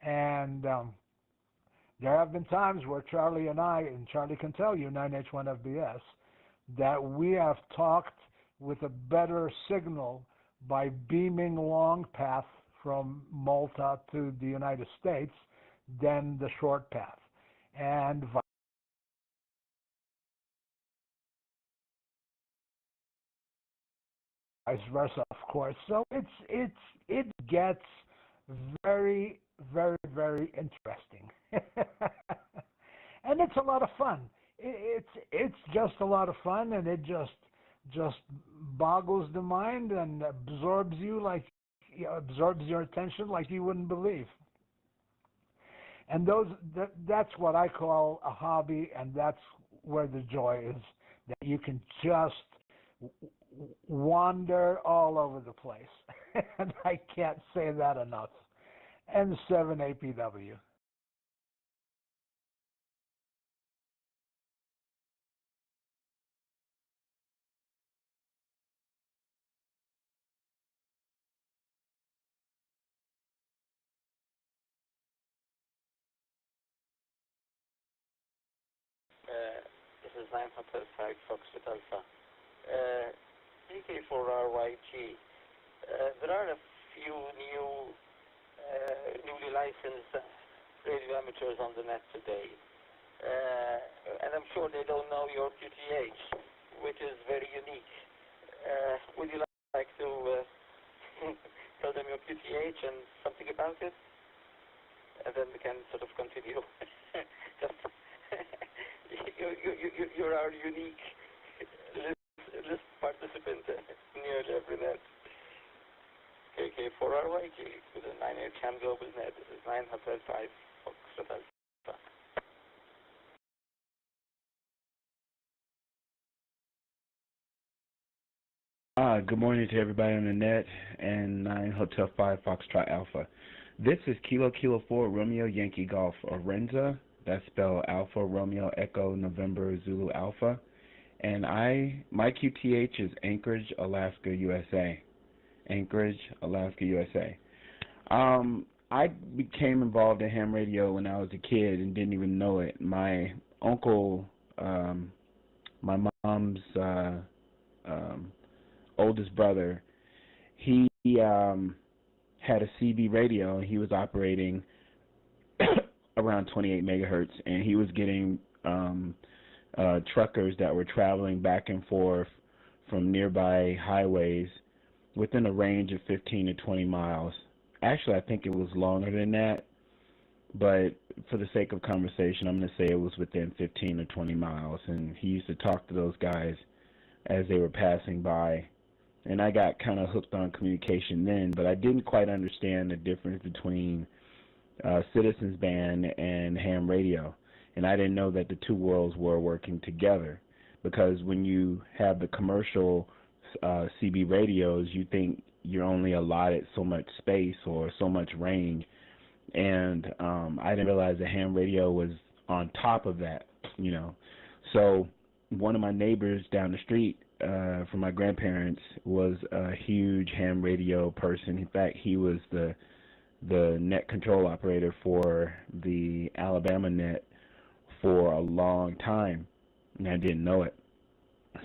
Speaker 5: And there have been times where Charlie and Charlie can tell you, 9H1FBS, that we have talked with a better signal by beaming long path from Malta to the United States than the short path, and vice versa, of course. So it gets very, very, very interesting, and it's a lot of fun. It's just a lot of fun, and it just boggles the mind and absorbs absorbs your attention like you wouldn't believe. And that's what I call a hobby, and that's where the joy is, that you can just wander all over the place. And I can't say that enough. And 7 APW.
Speaker 1: is 9 Hotel 5 Foxtrot Alpha. AK4RYG. There are a few newly licensed radio amateurs on the net today. And I'm sure they don't know your QTH, which is very unique. Would you like to tell them your QTH and something about it? And then we can sort of continue. Just you're our unique list participant nearly every net. KK4RYG with a 9H HAM GlobalNet. This is 9 Hotel 5 Foxtrot Alpha.
Speaker 3: Good morning to everybody on the net and 9 Hotel 5 Foxtrot Alpha. This is Kilo 4 Romeo Yankee Golf Orenza. That's spelled Alpha Romeo Echo November Zulu Alpha. And my QTH is Anchorage, Alaska, USA. Anchorage, Alaska, USA. I became involved in ham radio when I was a kid and didn't even know it. My uncle, my mom's oldest brother, he had a CB radio, and he was operating around 28 megahertz, and he was getting truckers that were traveling back and forth from nearby highways within a range of 15 to 20 miles. Actually, I think it was longer than that, but for the sake of conversation, I'm going to say it was within 15 to 20 miles, and he used to talk to those guys as they were passing by. And I got kind of hooked on communication then, but I didn't quite understand the difference between Citizens Band and ham radio. And I didn't know that the two worlds were working together, because when you have the commercial CB radios, you think you're only allotted so much space or so much range. And I didn't realize the ham radio was on top of that, you know. So one of my neighbors down the street from my grandparents was a huge ham radio person. In fact, he was the net control operator for the Alabama net for a long time, and I didn't know it.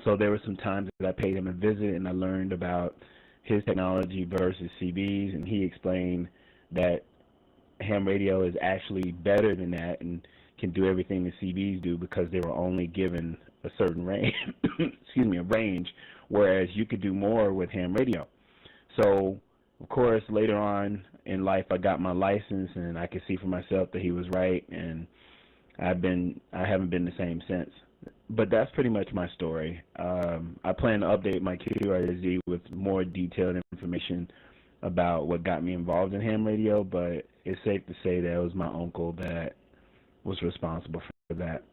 Speaker 3: So there were some times that I paid him a visit, and I learned about his technology versus CBs, and he explained that ham radio is actually better than that and can do everything the CBs do because they were only given a certain range, a range, whereas you could do more with ham radio. So, of course, later on in life, I got my license, and I could see for myself that he was right, and I haven't been the same since. But that's pretty much my story. I plan to update my QRZ with more detailed information about what got me involved in ham radio, but it's safe to say that it was my uncle that was responsible for that.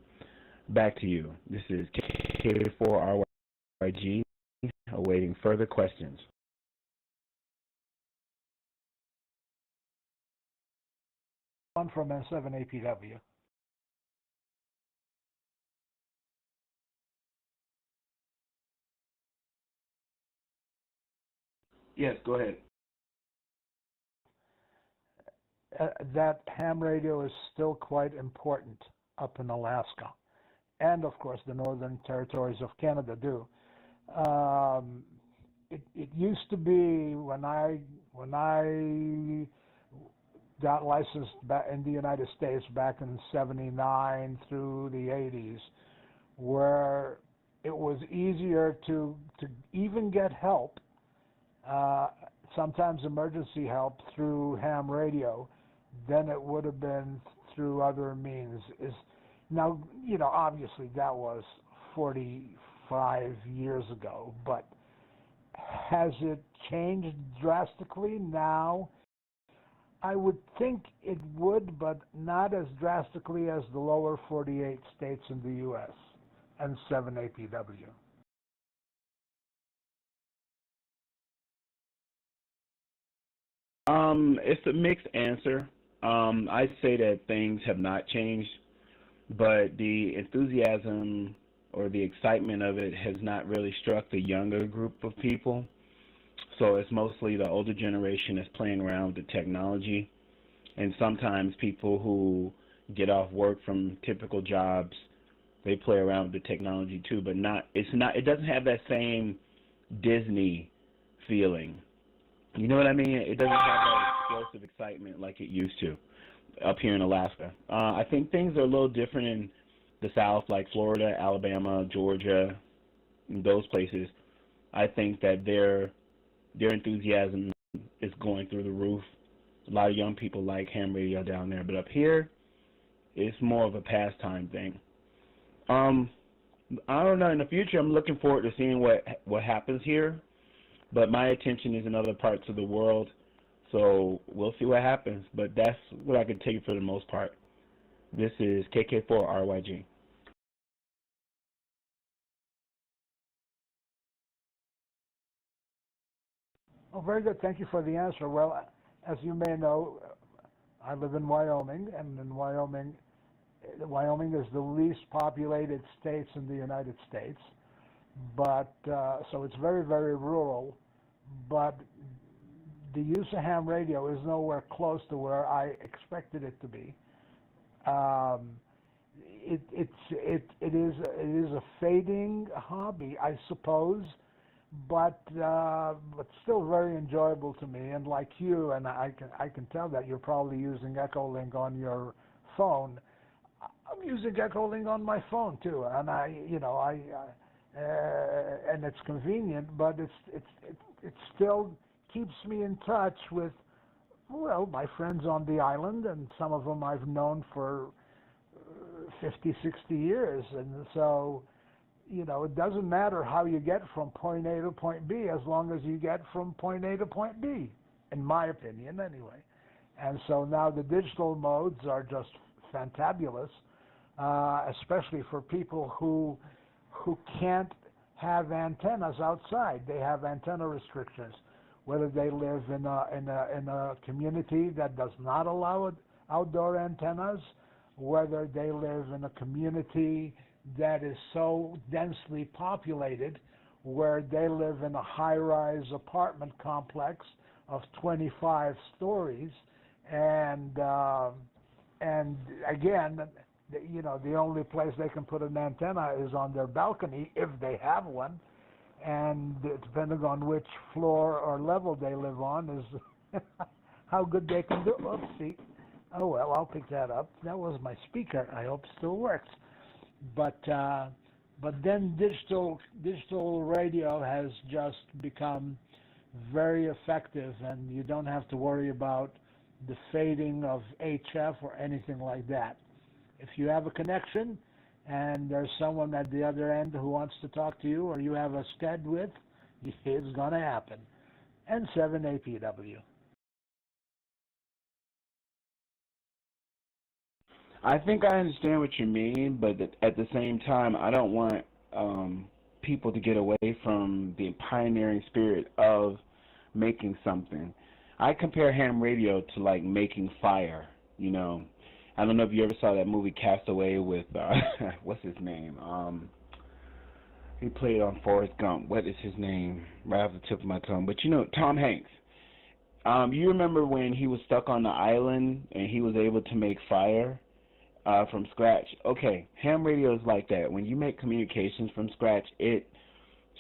Speaker 3: Back to you. This is K4RYG, awaiting further questions.
Speaker 5: One from S7APW.
Speaker 3: Yes, go ahead.
Speaker 5: That ham radio is still quite important up in Alaska, and of course the northern territories of Canada do. It used to be when I got licensed back in the United States back in '79 through the '80s, where it was easier to even get help, sometimes emergency help through ham radio, than it would have been through other means. Now, you know, obviously that was 45 years ago, but has it changed drastically now? I would think it would, but not as drastically as the lower 48 states in the U.S. and 7APW.
Speaker 3: It's a mixed answer. I'd say that things have not changed, but the enthusiasm or the excitement of it has not really struck the younger group of people. So it's mostly the older generation that's playing around with the technology, and sometimes people who get off work from typical jobs they play around with the technology too, but it doesn't have that same Disney feeling. You know what I mean? It doesn't have that explosive excitement like it used to up here in Alaska. I think things are a little different in the South, like Florida, Alabama, Georgia, those places. I think that their enthusiasm is going through the roof. A lot of young people like ham radio down there, but up here, it's more of a pastime thing. I don't know. In the future, I'm looking forward to seeing what happens here, but my attention is in other parts of the world, so we'll see what happens. But that's what I can tell you for the most part. This is KK4RYG.
Speaker 5: Oh, very good. Thank you for the answer. Well, as you may know, I live in Wyoming, and in Wyoming is the least populated states in the United States, but so it's very, very rural, but the use of ham radio is nowhere close to where I expected it to be. It is a fading hobby, I suppose, but still very enjoyable to me. And like you, and I can tell that you're probably using Echolink on your phone. I'm using Echolink on my phone too, and and it's convenient, but it still keeps me in touch with, well, my friends on the island, and some of them I've known for 50, 60 years, and so, it doesn't matter how you get from point A to point B as long as you get from point A to point B, in my opinion, anyway. And so now the digital modes are just fantabulous, especially for people who can't have antennas outside. They have antenna restrictions, whether they live in a community that does not allow outdoor antennas, whether they live in a community that is so densely populated, where they live in a high-rise apartment complex of 25 stories, and again, the only place they can put an antenna is on their balcony if they have one, and depending on which floor or level they live on is how good they can do. Oopsie. Oh well, I'll pick that up. That was my speaker. I hope it still works. But then digital radio has just become very effective, and you don't have to worry about the fading of HF or anything like that. If you have a connection and there's someone at the other end who wants to talk to you, or you have a sched with, it's going to happen. N7APW.
Speaker 3: I think I understand what you mean, but at the same time, I don't want people to get away from the pioneering spirit of making something. I compare ham radio to like making fire, I don't know if you ever saw that movie Castaway with, what's his name? He played on Forrest Gump. What is his name? Right off the tip of my tongue. But Tom Hanks. You remember when he was stuck on the island and he was able to make fire from scratch? Okay, ham radio is like that. When you make communications from scratch, it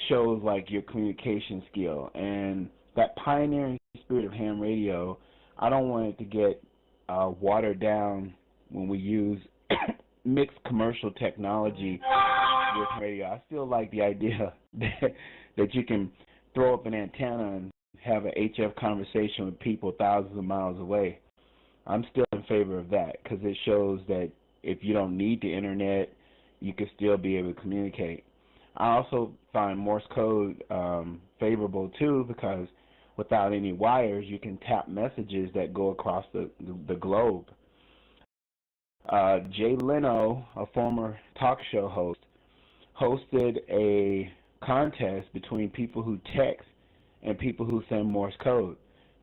Speaker 3: shows like your communication skill. And that pioneering spirit of ham radio, I don't want it to get watered down when we use mixed commercial technology with radio. I still like the idea that you can throw up an antenna and have an HF conversation with people thousands of miles away. I'm still in favor of that because it shows that if you don't need the internet, you can still be able to communicate. I also find Morse code favorable too because without any wires, you can tap messages that go across the globe. Jay Leno, a former talk show host, hosted a contest between people who text and people who send Morse code.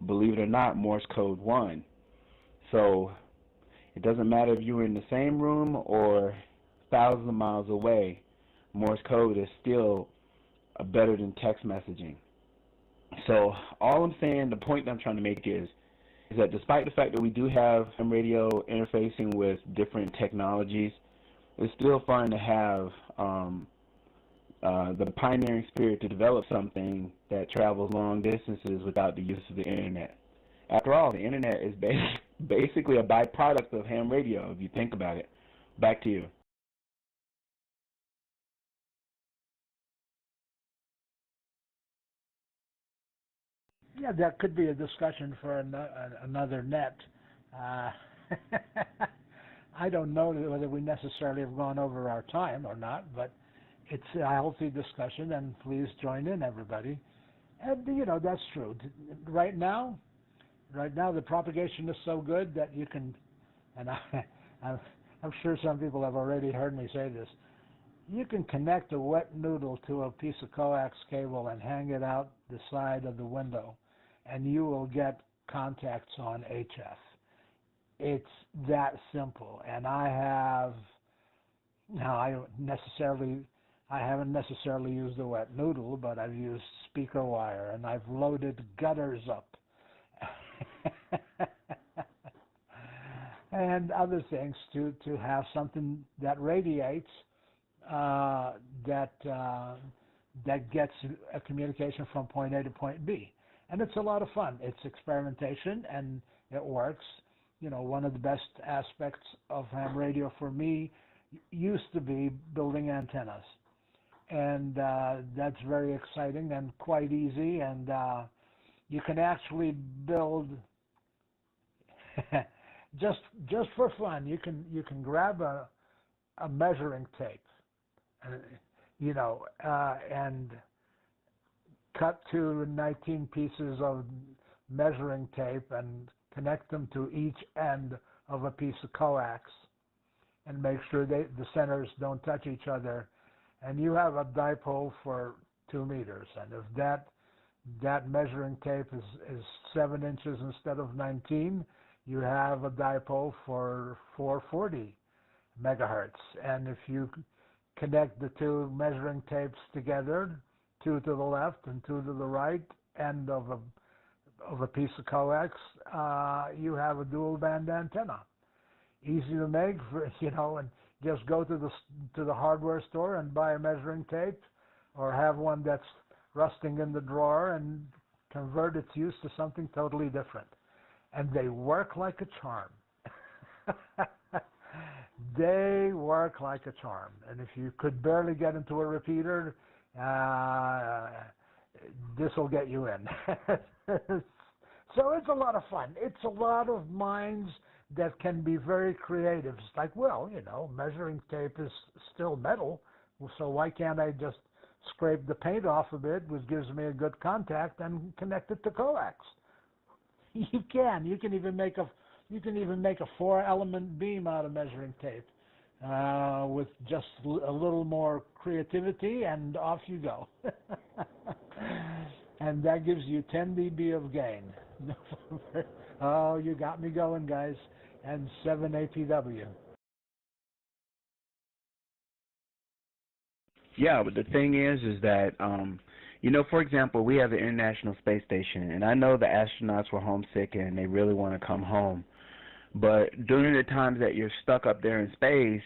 Speaker 3: Believe it or not, Morse code won. So it doesn't matter if you're in the same room or thousands of miles away, Morse code is still better than text messaging. So all I'm saying, the point that I'm trying to make is that despite the fact that we do have ham radio interfacing with different technologies, it's still fun to have the pioneering spirit to develop something that travels long distances without the use of the internet. After all, the internet is basically a byproduct of ham radio, if you think about it. Back to you.
Speaker 5: Yeah, that could be a discussion for another net. Uh, I don't know whether we necessarily have gone over our time or not, but it's a healthy discussion, and please join in, everybody. And that's true. Right now, the propagation is so good that you can, and I'm sure some people have already heard me say this. You can connect a wet noodle to a piece of coax cable and hang it out the side of the window, and you will get contacts on HF. It's that simple. And I haven't necessarily used a wet noodle, but I've used speaker wire, and I've loaded gutters up and other things to have something that radiates, that gets a communication from point A to point B. And it's a lot of fun. It's experimentation, and it works. One of the best aspects of ham radio for me used to be building antennas. And that's very exciting and quite easy. And you can actually build, just for fun, you can grab a measuring tape, and cut 19 pieces of measuring tape and connect them to each end of a piece of coax, and make sure the centers don't touch each other, and you have a dipole for 2 meters. And if that measuring tape is 7 inches instead of 19, you have a dipole for 440 megahertz. And if you connect the 2 measuring tapes together, 2 to the left and 2 to the right end of a piece of coax, you have a dual band antenna. Easy to make, and just go to the hardware store and buy a measuring tape, or have one that's rusting in the drawer, and convert its use to something totally different. And they work like a charm. They work like a charm. And if you could barely get into a repeater, this will get you in. So it's a lot of fun. It's a lot of minds that can be very creative. It's like, measuring tape is still metal, so why can't I just scrape the paint off of it, which gives me a good contact, and connect it to coax? You can. You can even make a 4-element beam out of measuring tape, with just a little more creativity, and off you go. And that gives you 10 dB of gain. Oh, you got me going, guys. And 7 APW.
Speaker 3: Yeah, but the thing is that, for example, we have the International Space Station, and I know the astronauts were homesick and they really want to come home. But during the times that you're stuck up there in space,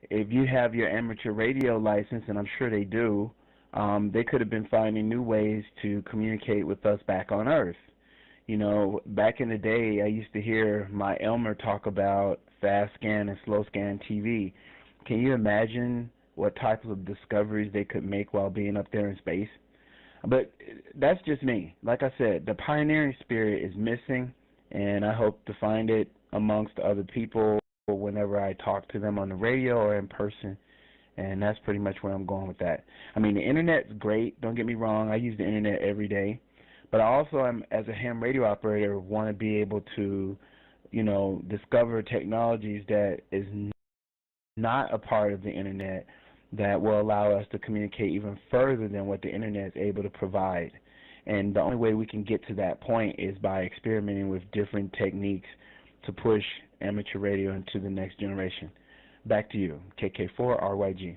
Speaker 3: if you have your amateur radio license, and I'm sure they do, they could have been finding new ways to communicate with us back on Earth. Back in the day, I used to hear my Elmer talk about fast scan and slow scan TV. Can you imagine what types of discoveries they could make while being up there in space? But that's just me. Like I said, the pioneering spirit is missing, and I hope to find it amongst other people whenever I talk to them on the radio or in person. And that's pretty much where I'm going with that. I mean, the Internet's great. Don't get me wrong. I use the Internet every day. But I also am, as a ham radio operator, want to be able to, discover technologies that is not a part of the Internet that will allow us to communicate even further than what the Internet is able to provide. And the only way we can get to that point is by experimenting with different techniques to push amateur radio into the next generation. Back to you, KK4RYG.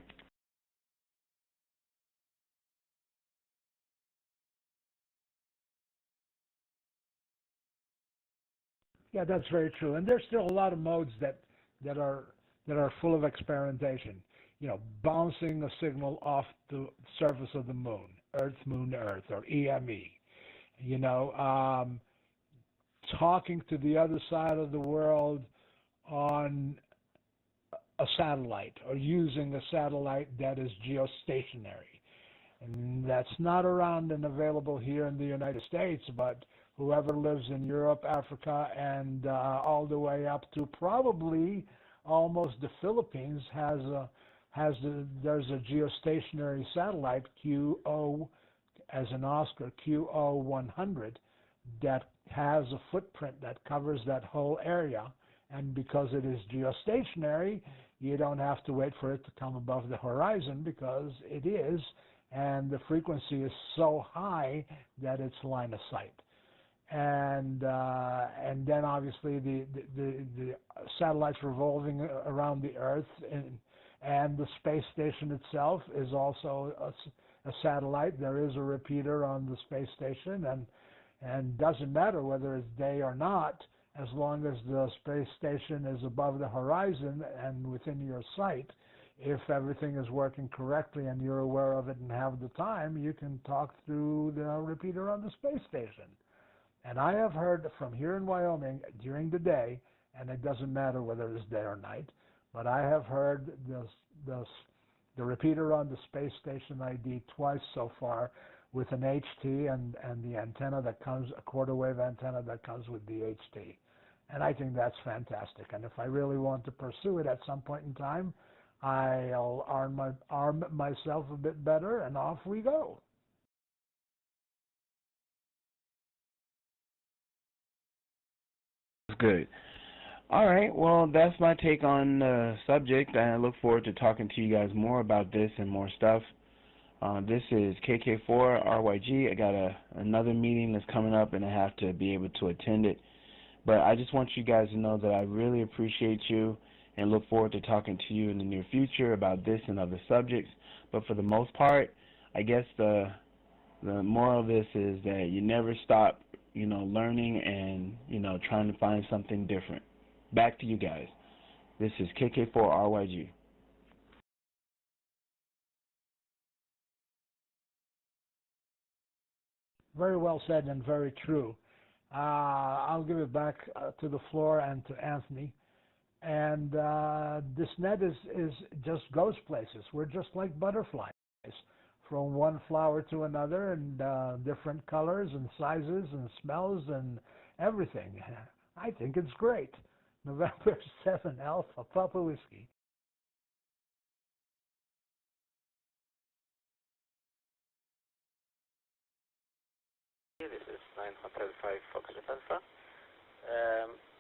Speaker 5: Yeah, that's very true. And there's still a lot of modes that are that are full of experimentation. Bouncing a signal off the surface of the moon, Earth, Moon, Earth, or EME. You know, talking to the other side of the world on a satellite or using a satellite that is geostationary. And that's not around and available here in the United States, but whoever lives in Europe, Africa, and all the way up to probably almost the Philippines there's a geostationary satellite, QO, as in Oscar, QO100, that has a footprint that covers that whole area. And because it is geostationary, you don't have to wait for it to come above the horizon, because it is, and the frequency is so high that it's line of sight. And then obviously the satellites revolving around the Earth, and the space station itself is also a satellite. There is a repeater on the space station, and doesn't matter whether it's day or not, as long as the space station is above the horizon and within your sight. If everything is working correctly and you're aware of it and have the time, you can talk through the repeater on the space station. And I have heard from here in Wyoming during the day, and it doesn't matter whether it's day or night, but I have heard the repeater on the space station ID twice so far, with an HT and the antenna that comes, a quarter wave antenna that comes with the HT. And I think that's fantastic. And if I really want to pursue it at some point in time, I'll arm myself a bit better, and off we go.
Speaker 3: Good. All right, well, that's my take on the subject. I look forward to talking to you guys more about this and more stuff. This is KK4RYG. I got another meeting that's coming up, and I have to be able to attend it. But I just want you guys to know that I really appreciate you and look forward to talking to you in the near future about this and other subjects. But for the most part, I guess the moral of this is that you never stop, learning and, trying to find something different. Back to you guys. This is KK4RYG.
Speaker 5: Very well said and very true. I'll give it back to the floor and to Anthony. And this net is just goes places. We're just like butterflies, from one flower to another, and different colors and sizes and smells and everything. I think it's great. November 7, Alpha Papa Whiskey.
Speaker 1: This is 9 Hotel 5 Foxtrot Alpha.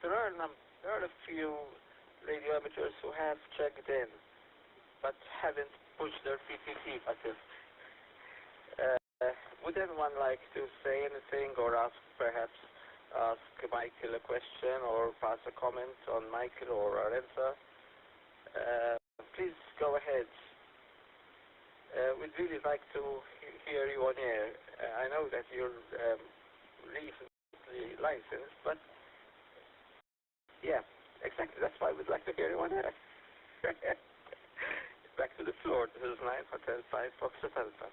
Speaker 1: There are a few radio amateurs who have checked in, but haven't pushed their PTC buttons. Would anyone like to say anything, or perhaps ask Michael a question, or pass a comment on Michael or Arenza? Please go ahead. We'd really like to hear you on air. I know that you're recently licensed, but yeah, exactly. That's why we'd like to hear you on air. Back to the floor. This is 9 Hotel 5 Foxtrot Alpha.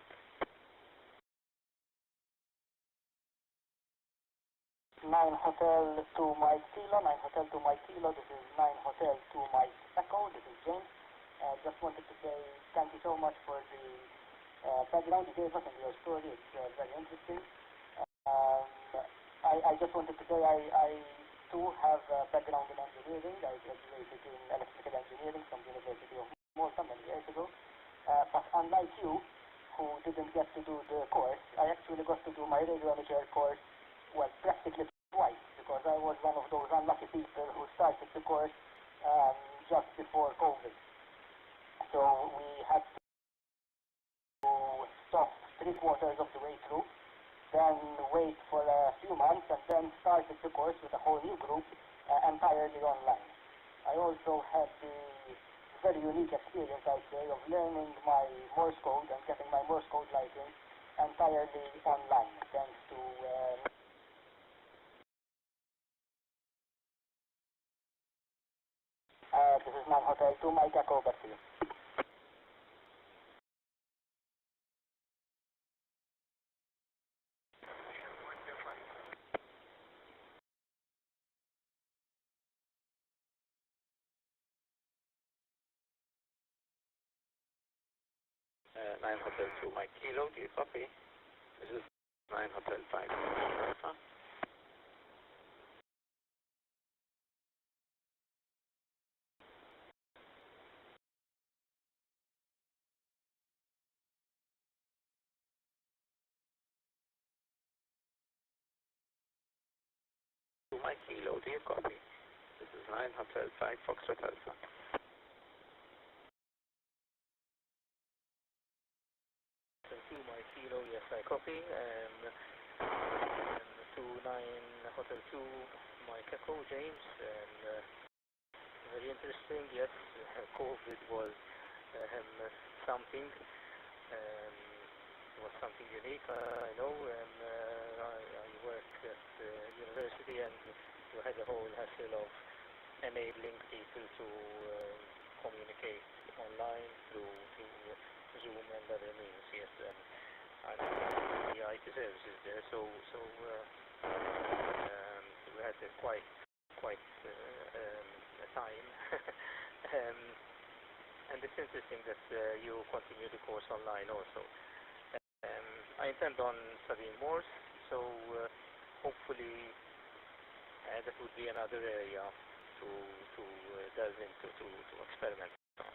Speaker 7: Nine Hotel 2 Mike Kilo, 9 Hotel 2 Mike Kilo, this is 9 Hotel 2 Mike Echo, this is James. Just wanted to say thank you so much for the background you gave us and your story. It's very interesting. I just wanted to say I too have a background in engineering. I graduated in electrical engineering from the University of Malta many years ago. But unlike you, who didn't get to do the course, I actually got to do my radio amateur course, well, practically twice, because I was one of those unlucky people who started the course just before COVID. So we had to stop 3/4 of the way through, then wait for a few months, and then started the course with a whole new group entirely online. I also had the very unique experience, I'd say, of learning my Morse code and getting my Morse code license entirely online, thanks to this is 9 Hotel 2, Mike Echo, back to you.
Speaker 1: Nine Hotel 2, Mike Kilo, do you copy? This is 9 Hotel 5, Alpha. Mike Kilo, do you copy? This is 9 Hotel 5, Foxtrot Alpha.
Speaker 6: Mike Kilo, yes, I copy. 29 Hotel 2, Mike Echo, James. Very interesting, yes. COVID was something. It was something unique, I know. I work at the university, and you had the whole hassle of enabling people to communicate online through Zoom and other means, yes. And the IT services there, so we had quite a time. And it's interesting that you continue the course online also. I intend on studying more, so hopefully that would be another area to delve into, to experiment on.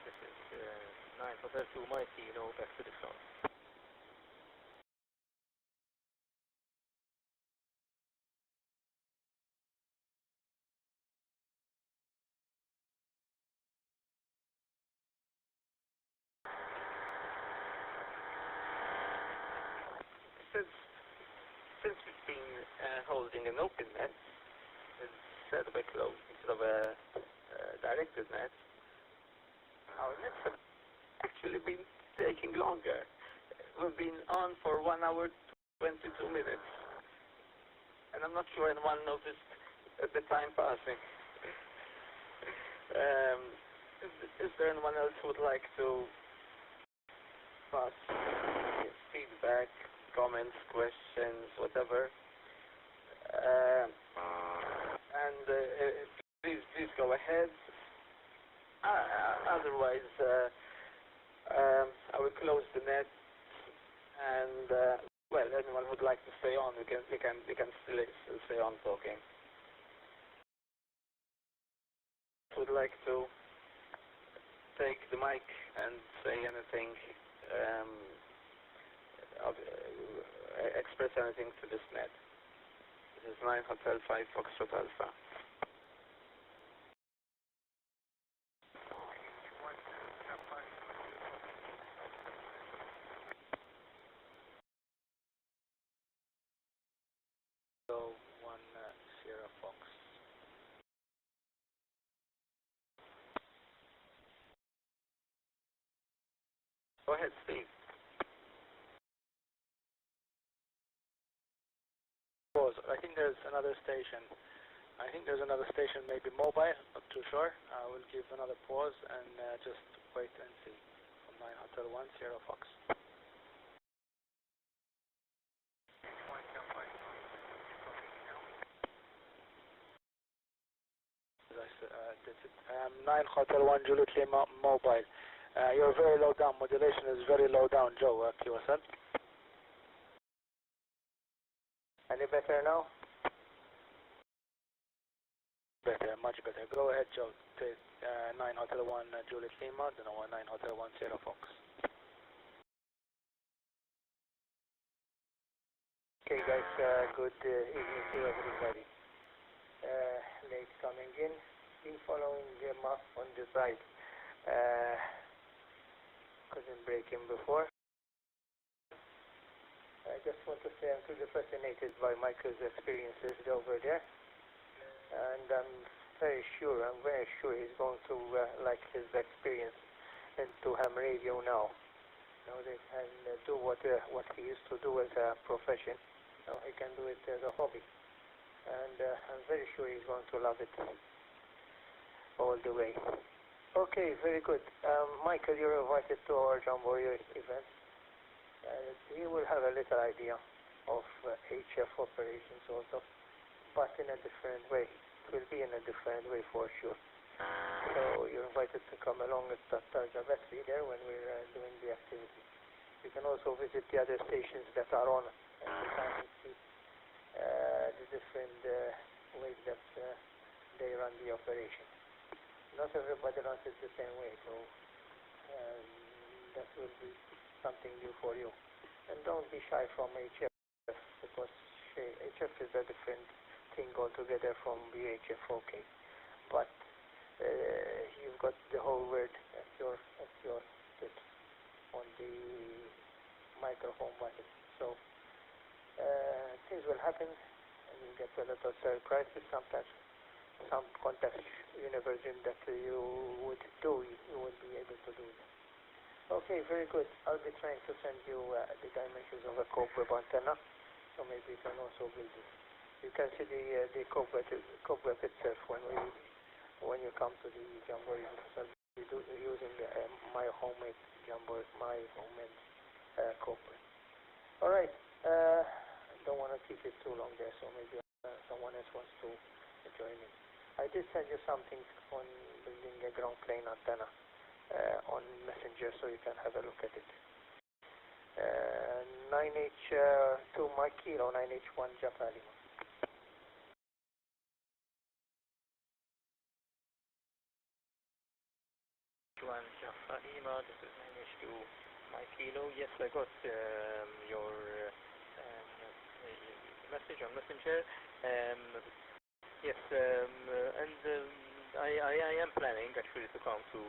Speaker 6: This is 9 Hotel 2, Mike Kilo, back to the floor.
Speaker 1: Since we've been holding an open net instead of a closed, instead of a directed net, our nets have actually been taking longer. We've been on for 1 hour 22 minutes, and I'm not sure anyone noticed the time passing. Is there anyone else who would like to pass feedback, comments, questions, whatever? Please go ahead. Otherwise, I will close the net. And well, anyone who would like to stay on, we can still stay on talking. Would like to take the mic and say anything, express anything to this net. This is 9 Hotel 5 Foxtrot Alpha.
Speaker 2: So 1 Sierra Fox.
Speaker 1: Go ahead, Steve.
Speaker 2: Pause. I think there's another station. Maybe mobile, not too sure. I will give another pause and just wait and see. From 9 Hotel 1 Sierra Fox. That's it. 9 Hotel 1 Juliet Lima mobile. You're very low down. Modulation is very low down, Joe. QSL.
Speaker 7: Any better now?
Speaker 2: Better, much better. Go ahead, Joe. Take 9 Hotel 1 Juliet Lima, then 9 Hotel 1 Sierra Fox.
Speaker 7: Okay, guys, good evening to everybody. Late coming in. Been following him up on the side. Couldn't break him before. I just want to say I'm truly fascinated by Michael's experiences over there. And I'm very sure he's going to like his experience into ham radio now. And do what he used to do as a profession. Now he can do it as a hobby. And I'm very sure he's going to love it.
Speaker 2: all the way. Okay, very good. Michael, you're invited to our Jamboree event. You will have a little idea of HF operations also, but in a different way. It will be in a different way for sure. So you're invited to come along with Tarja Battery there when we're doing the activity. You can also visit the other stations that are on and you can see the different ways that they run the operation. Not everybody runs it the same way, so that will be something new for you. And don't be shy from HF, because HF is a different thing altogether from VHF, okay. But you've got the whole world at your tips on the microphone button. So things will happen, and you get a lot of surprises sometimes. Some context universion that you would do, you would be able to do that. Okay, very good. I'll be trying to send you the dimensions of a cobweb antenna, so maybe you can also build it. You can see the cobweb itself when you come to the Jamboree. So we do using my homemade Jamboree, my homemade cobweb. All right. Don't want to keep it too long there, so maybe someone else wants to join in. I did send you something on building a ground plane antenna on Messenger, so you can have a look at it. 9H2 Mike Kilo, 9H1 Japan.
Speaker 6: 1 Jaffa Lima, this is 9H2 Mike Kilo. Yes, I got your message on Messenger. Yes, and I am planning actually to come to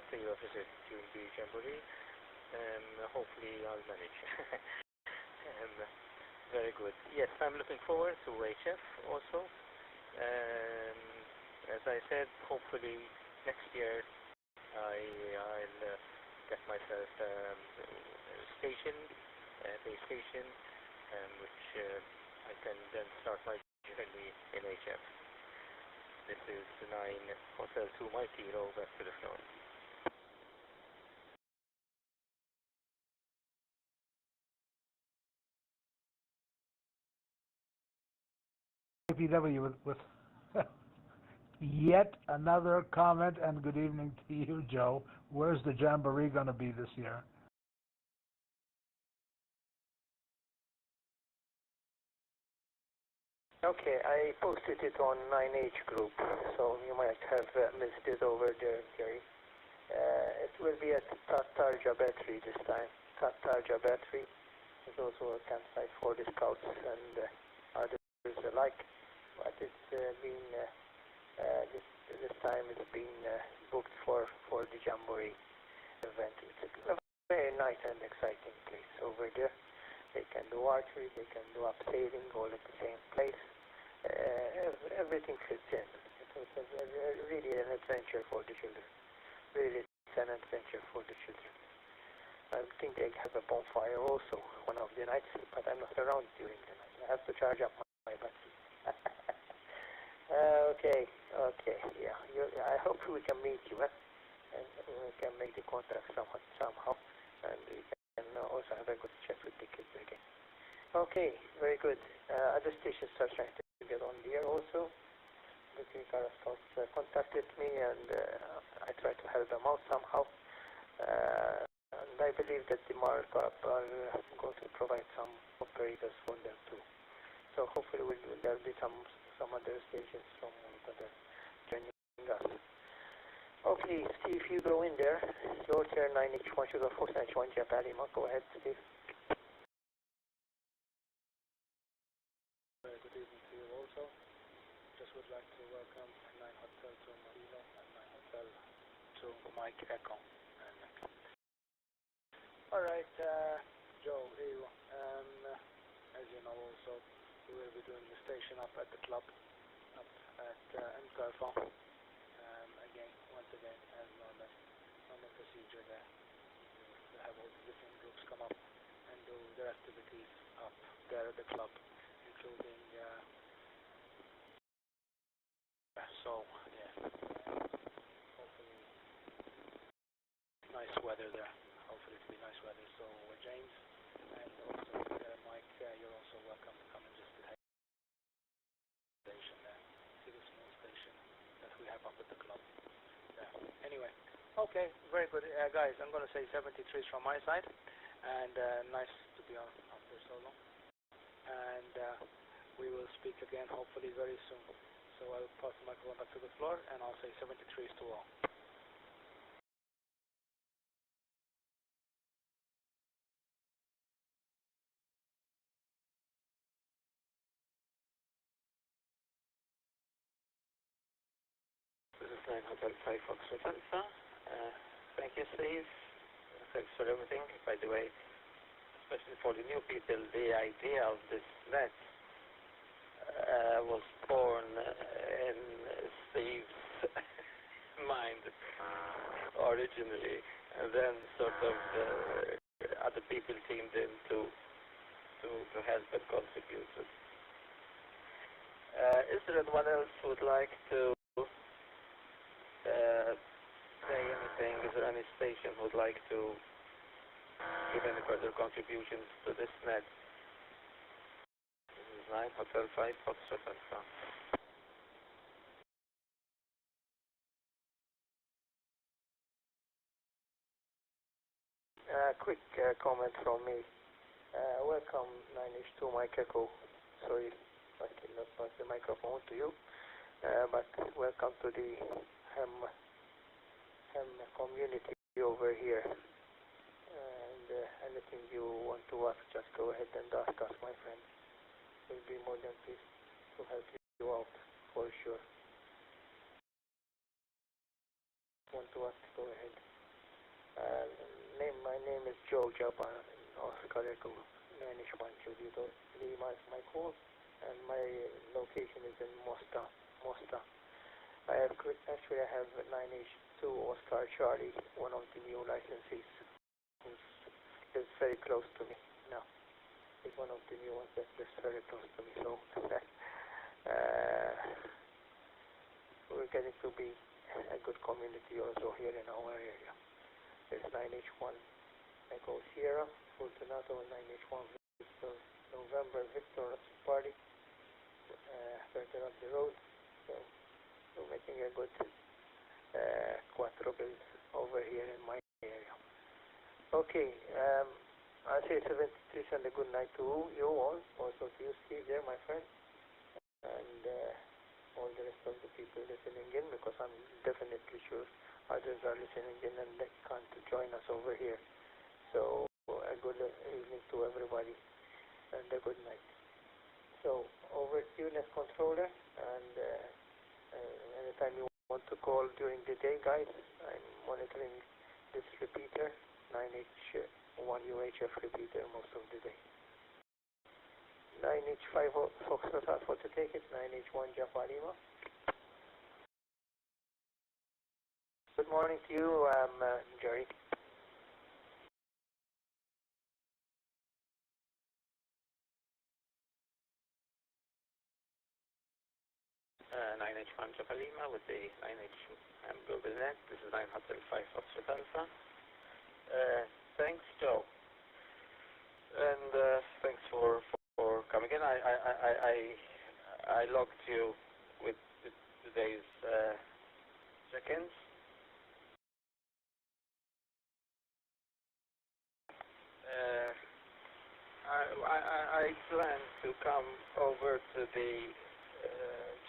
Speaker 6: pay you a visit during the Jamboree. Hopefully I'll manage. Very good. Yes, I'm looking forward to HF also. As I said, hopefully next year I'll get myself a station, base station, which I can then start my journey in HF. This is 9 Hotel 2 Mike Kilo, back to the floor.
Speaker 5: APW with yet another comment, and good evening to you, Joe. Where's the Jamboree going to be this year?
Speaker 2: Okay, I posted it on 9H group, so you might have missed it over there, Gary. It will be at Tarja Battery this time. Tarja Battery is also a campsite for the scouts and others alike, but it's been this time it's been booked for the Jamboree event. It's a very nice and exciting place over there. They can do archery, they can do abseiling, all at the same place. Everything fits in. It's really an adventure for the children. Really, it's an adventure for the children. I think they have a bonfire also one of the nights, but I'm not around during the night. I have to charge up my battery. Okay, yeah. I hope we can meet you, and we can make the contact somehow, and we can also have a good chat with the kids again. Okay, very good. Other stations are trying to get on the air also. The Car Scouts contacted me, and I tried to help them out somehow. And I believe that the Markup are going to provide some operators for them too. So hopefully there'll be some other stations from other joining us. Okay, Steve, you go in there. Your turn, 9H1 Sugar 491 Japan Lima. Go ahead, Steve. Good evening to you also. Just would like to welcome 9 Hotel 2 Marino and 9 Hotel 2 Mike Echo. Alright, Joe, here you as you know also, we will be doing the station up at the club, up at Interfa. Once again, as normal procedure there. We'll have all the different groups come up and do their activities up there at the club, including so yeah. Okay, very good. Guys, I'm going to say 73s from my side. And nice to be on after so long. And we will speak again hopefully very soon. So I'll pass the microphone back to the floor and I'll say 73s to all.
Speaker 1: This is 9 Hotel 5 Foxtrot Alpha. Thank you, Steve. Thanks for everything. By the way, especially for the new people, the idea of this net was born in Steve's mind originally, and then sort of other people teamed in to help and contribute. Is there anyone else who would like to say anything? Is there any station who would like to give any further contributions to this net? This is 9 Hotel 5 Foxtrot Alpha.
Speaker 2: Quick comment from me. Welcome 9H2 Mike Echo. Sorry, I cannot pass the microphone to you. But welcome to the HAM community over here. And anything you want to ask, just go ahead and ask us, my friend. We'll be more than pleased to help you out, for sure. Want to ask, go ahead. My name is Joe Japa, Oscar Echo, 9H1 Julio Lima is my call, and my location is in Mosta. Actually I have 9H2 Oscar Charlie, one of the new licensees, who lives very close to me now. He's one of the new ones that lives very close to me, so we're getting to be a good community also here in our area. There's 9H1 Echo Sierra, Fortunato, 9H1 Victor, November Victor Party, further up the road. So we're making a good quattro build over here in my area. Okay, I'll say 73 and a good night to you all, also to you, Steve, there, my friend, and all the rest of the people listening in, because I'm definitely sure others are listening in and they can't join us over here. So a good evening to everybody and a good night. So over to you, net controller, and anytime you want to call during the day, guys, I'm monitoring this repeater, 9H1UHF repeater most of the day. 9H5 Foxtrot Alpha to take it, 9H1 Japa Lima. Good morning to you, Jerry.
Speaker 1: 9H1 Japa Lima with the 9H HAM GlobalNet. This is 9 Hotel 5 Foxtrot Alpha. Thanks, Joe. And thanks for coming in. I logged you with today's check-ins. I plan to come over to the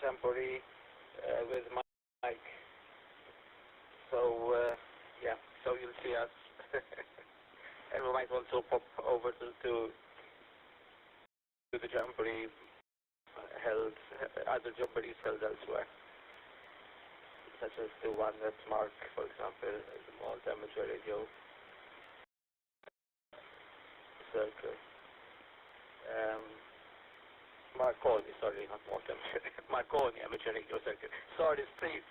Speaker 1: Jamboree with Mike. So yeah, so you'll see us. And we might also pop over to the Jamboree held, other Jamborees held elsewhere, such as the one that Mark, for example, the Malta Amateur Radio Circle. Marconi, sorry, not Malta, Marconi Amateur Radio Circle. Sorry, Steve.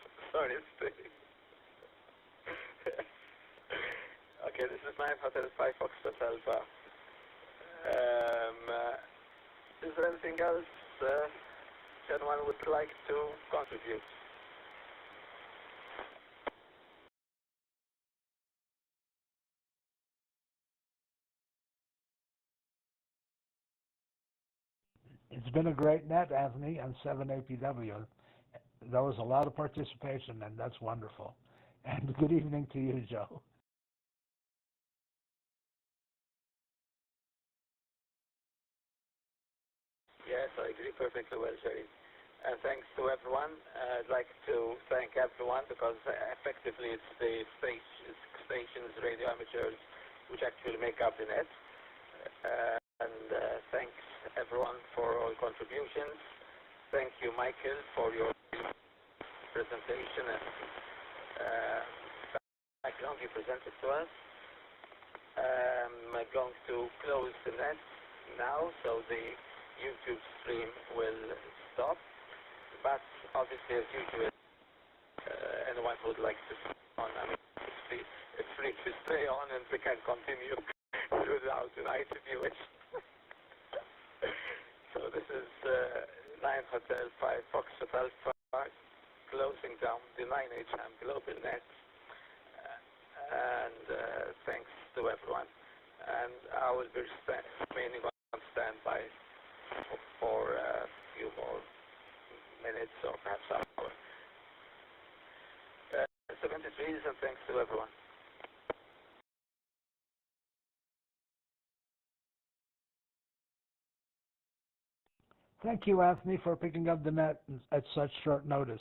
Speaker 1: Okay, this is 9 Hotel 5 Foxtrot Alpha. Is there anything else anyone would like to contribute?
Speaker 5: It's been a great net, Anthony, and 7APW. There was a lot of participation, and that's wonderful. And good evening to you, Joe.
Speaker 1: Yes, I agree perfectly well, Jerry. And thanks to everyone. I'd like to thank everyone because effectively it's the stations, radio amateurs, which actually make up the net. Thanks everyone for all contributions. Thank you, Michael, for your presentation and background you presented to us. I'm going to close the net now, so the YouTube stream will stop. But obviously, as usual, anyone who would like to stay on, I mean, it's free to stay on, and we can continue throughout the night if you wish. So this is 9 Hotel 5 Foxtrot Alpha closing down the 9H HAM GlobalNet. Thanks to everyone. And I will be remaining on standby for a few more minutes or perhaps an hour. 73, and thanks to everyone.
Speaker 5: Thank you, Anthony, for picking up the net at such short notice.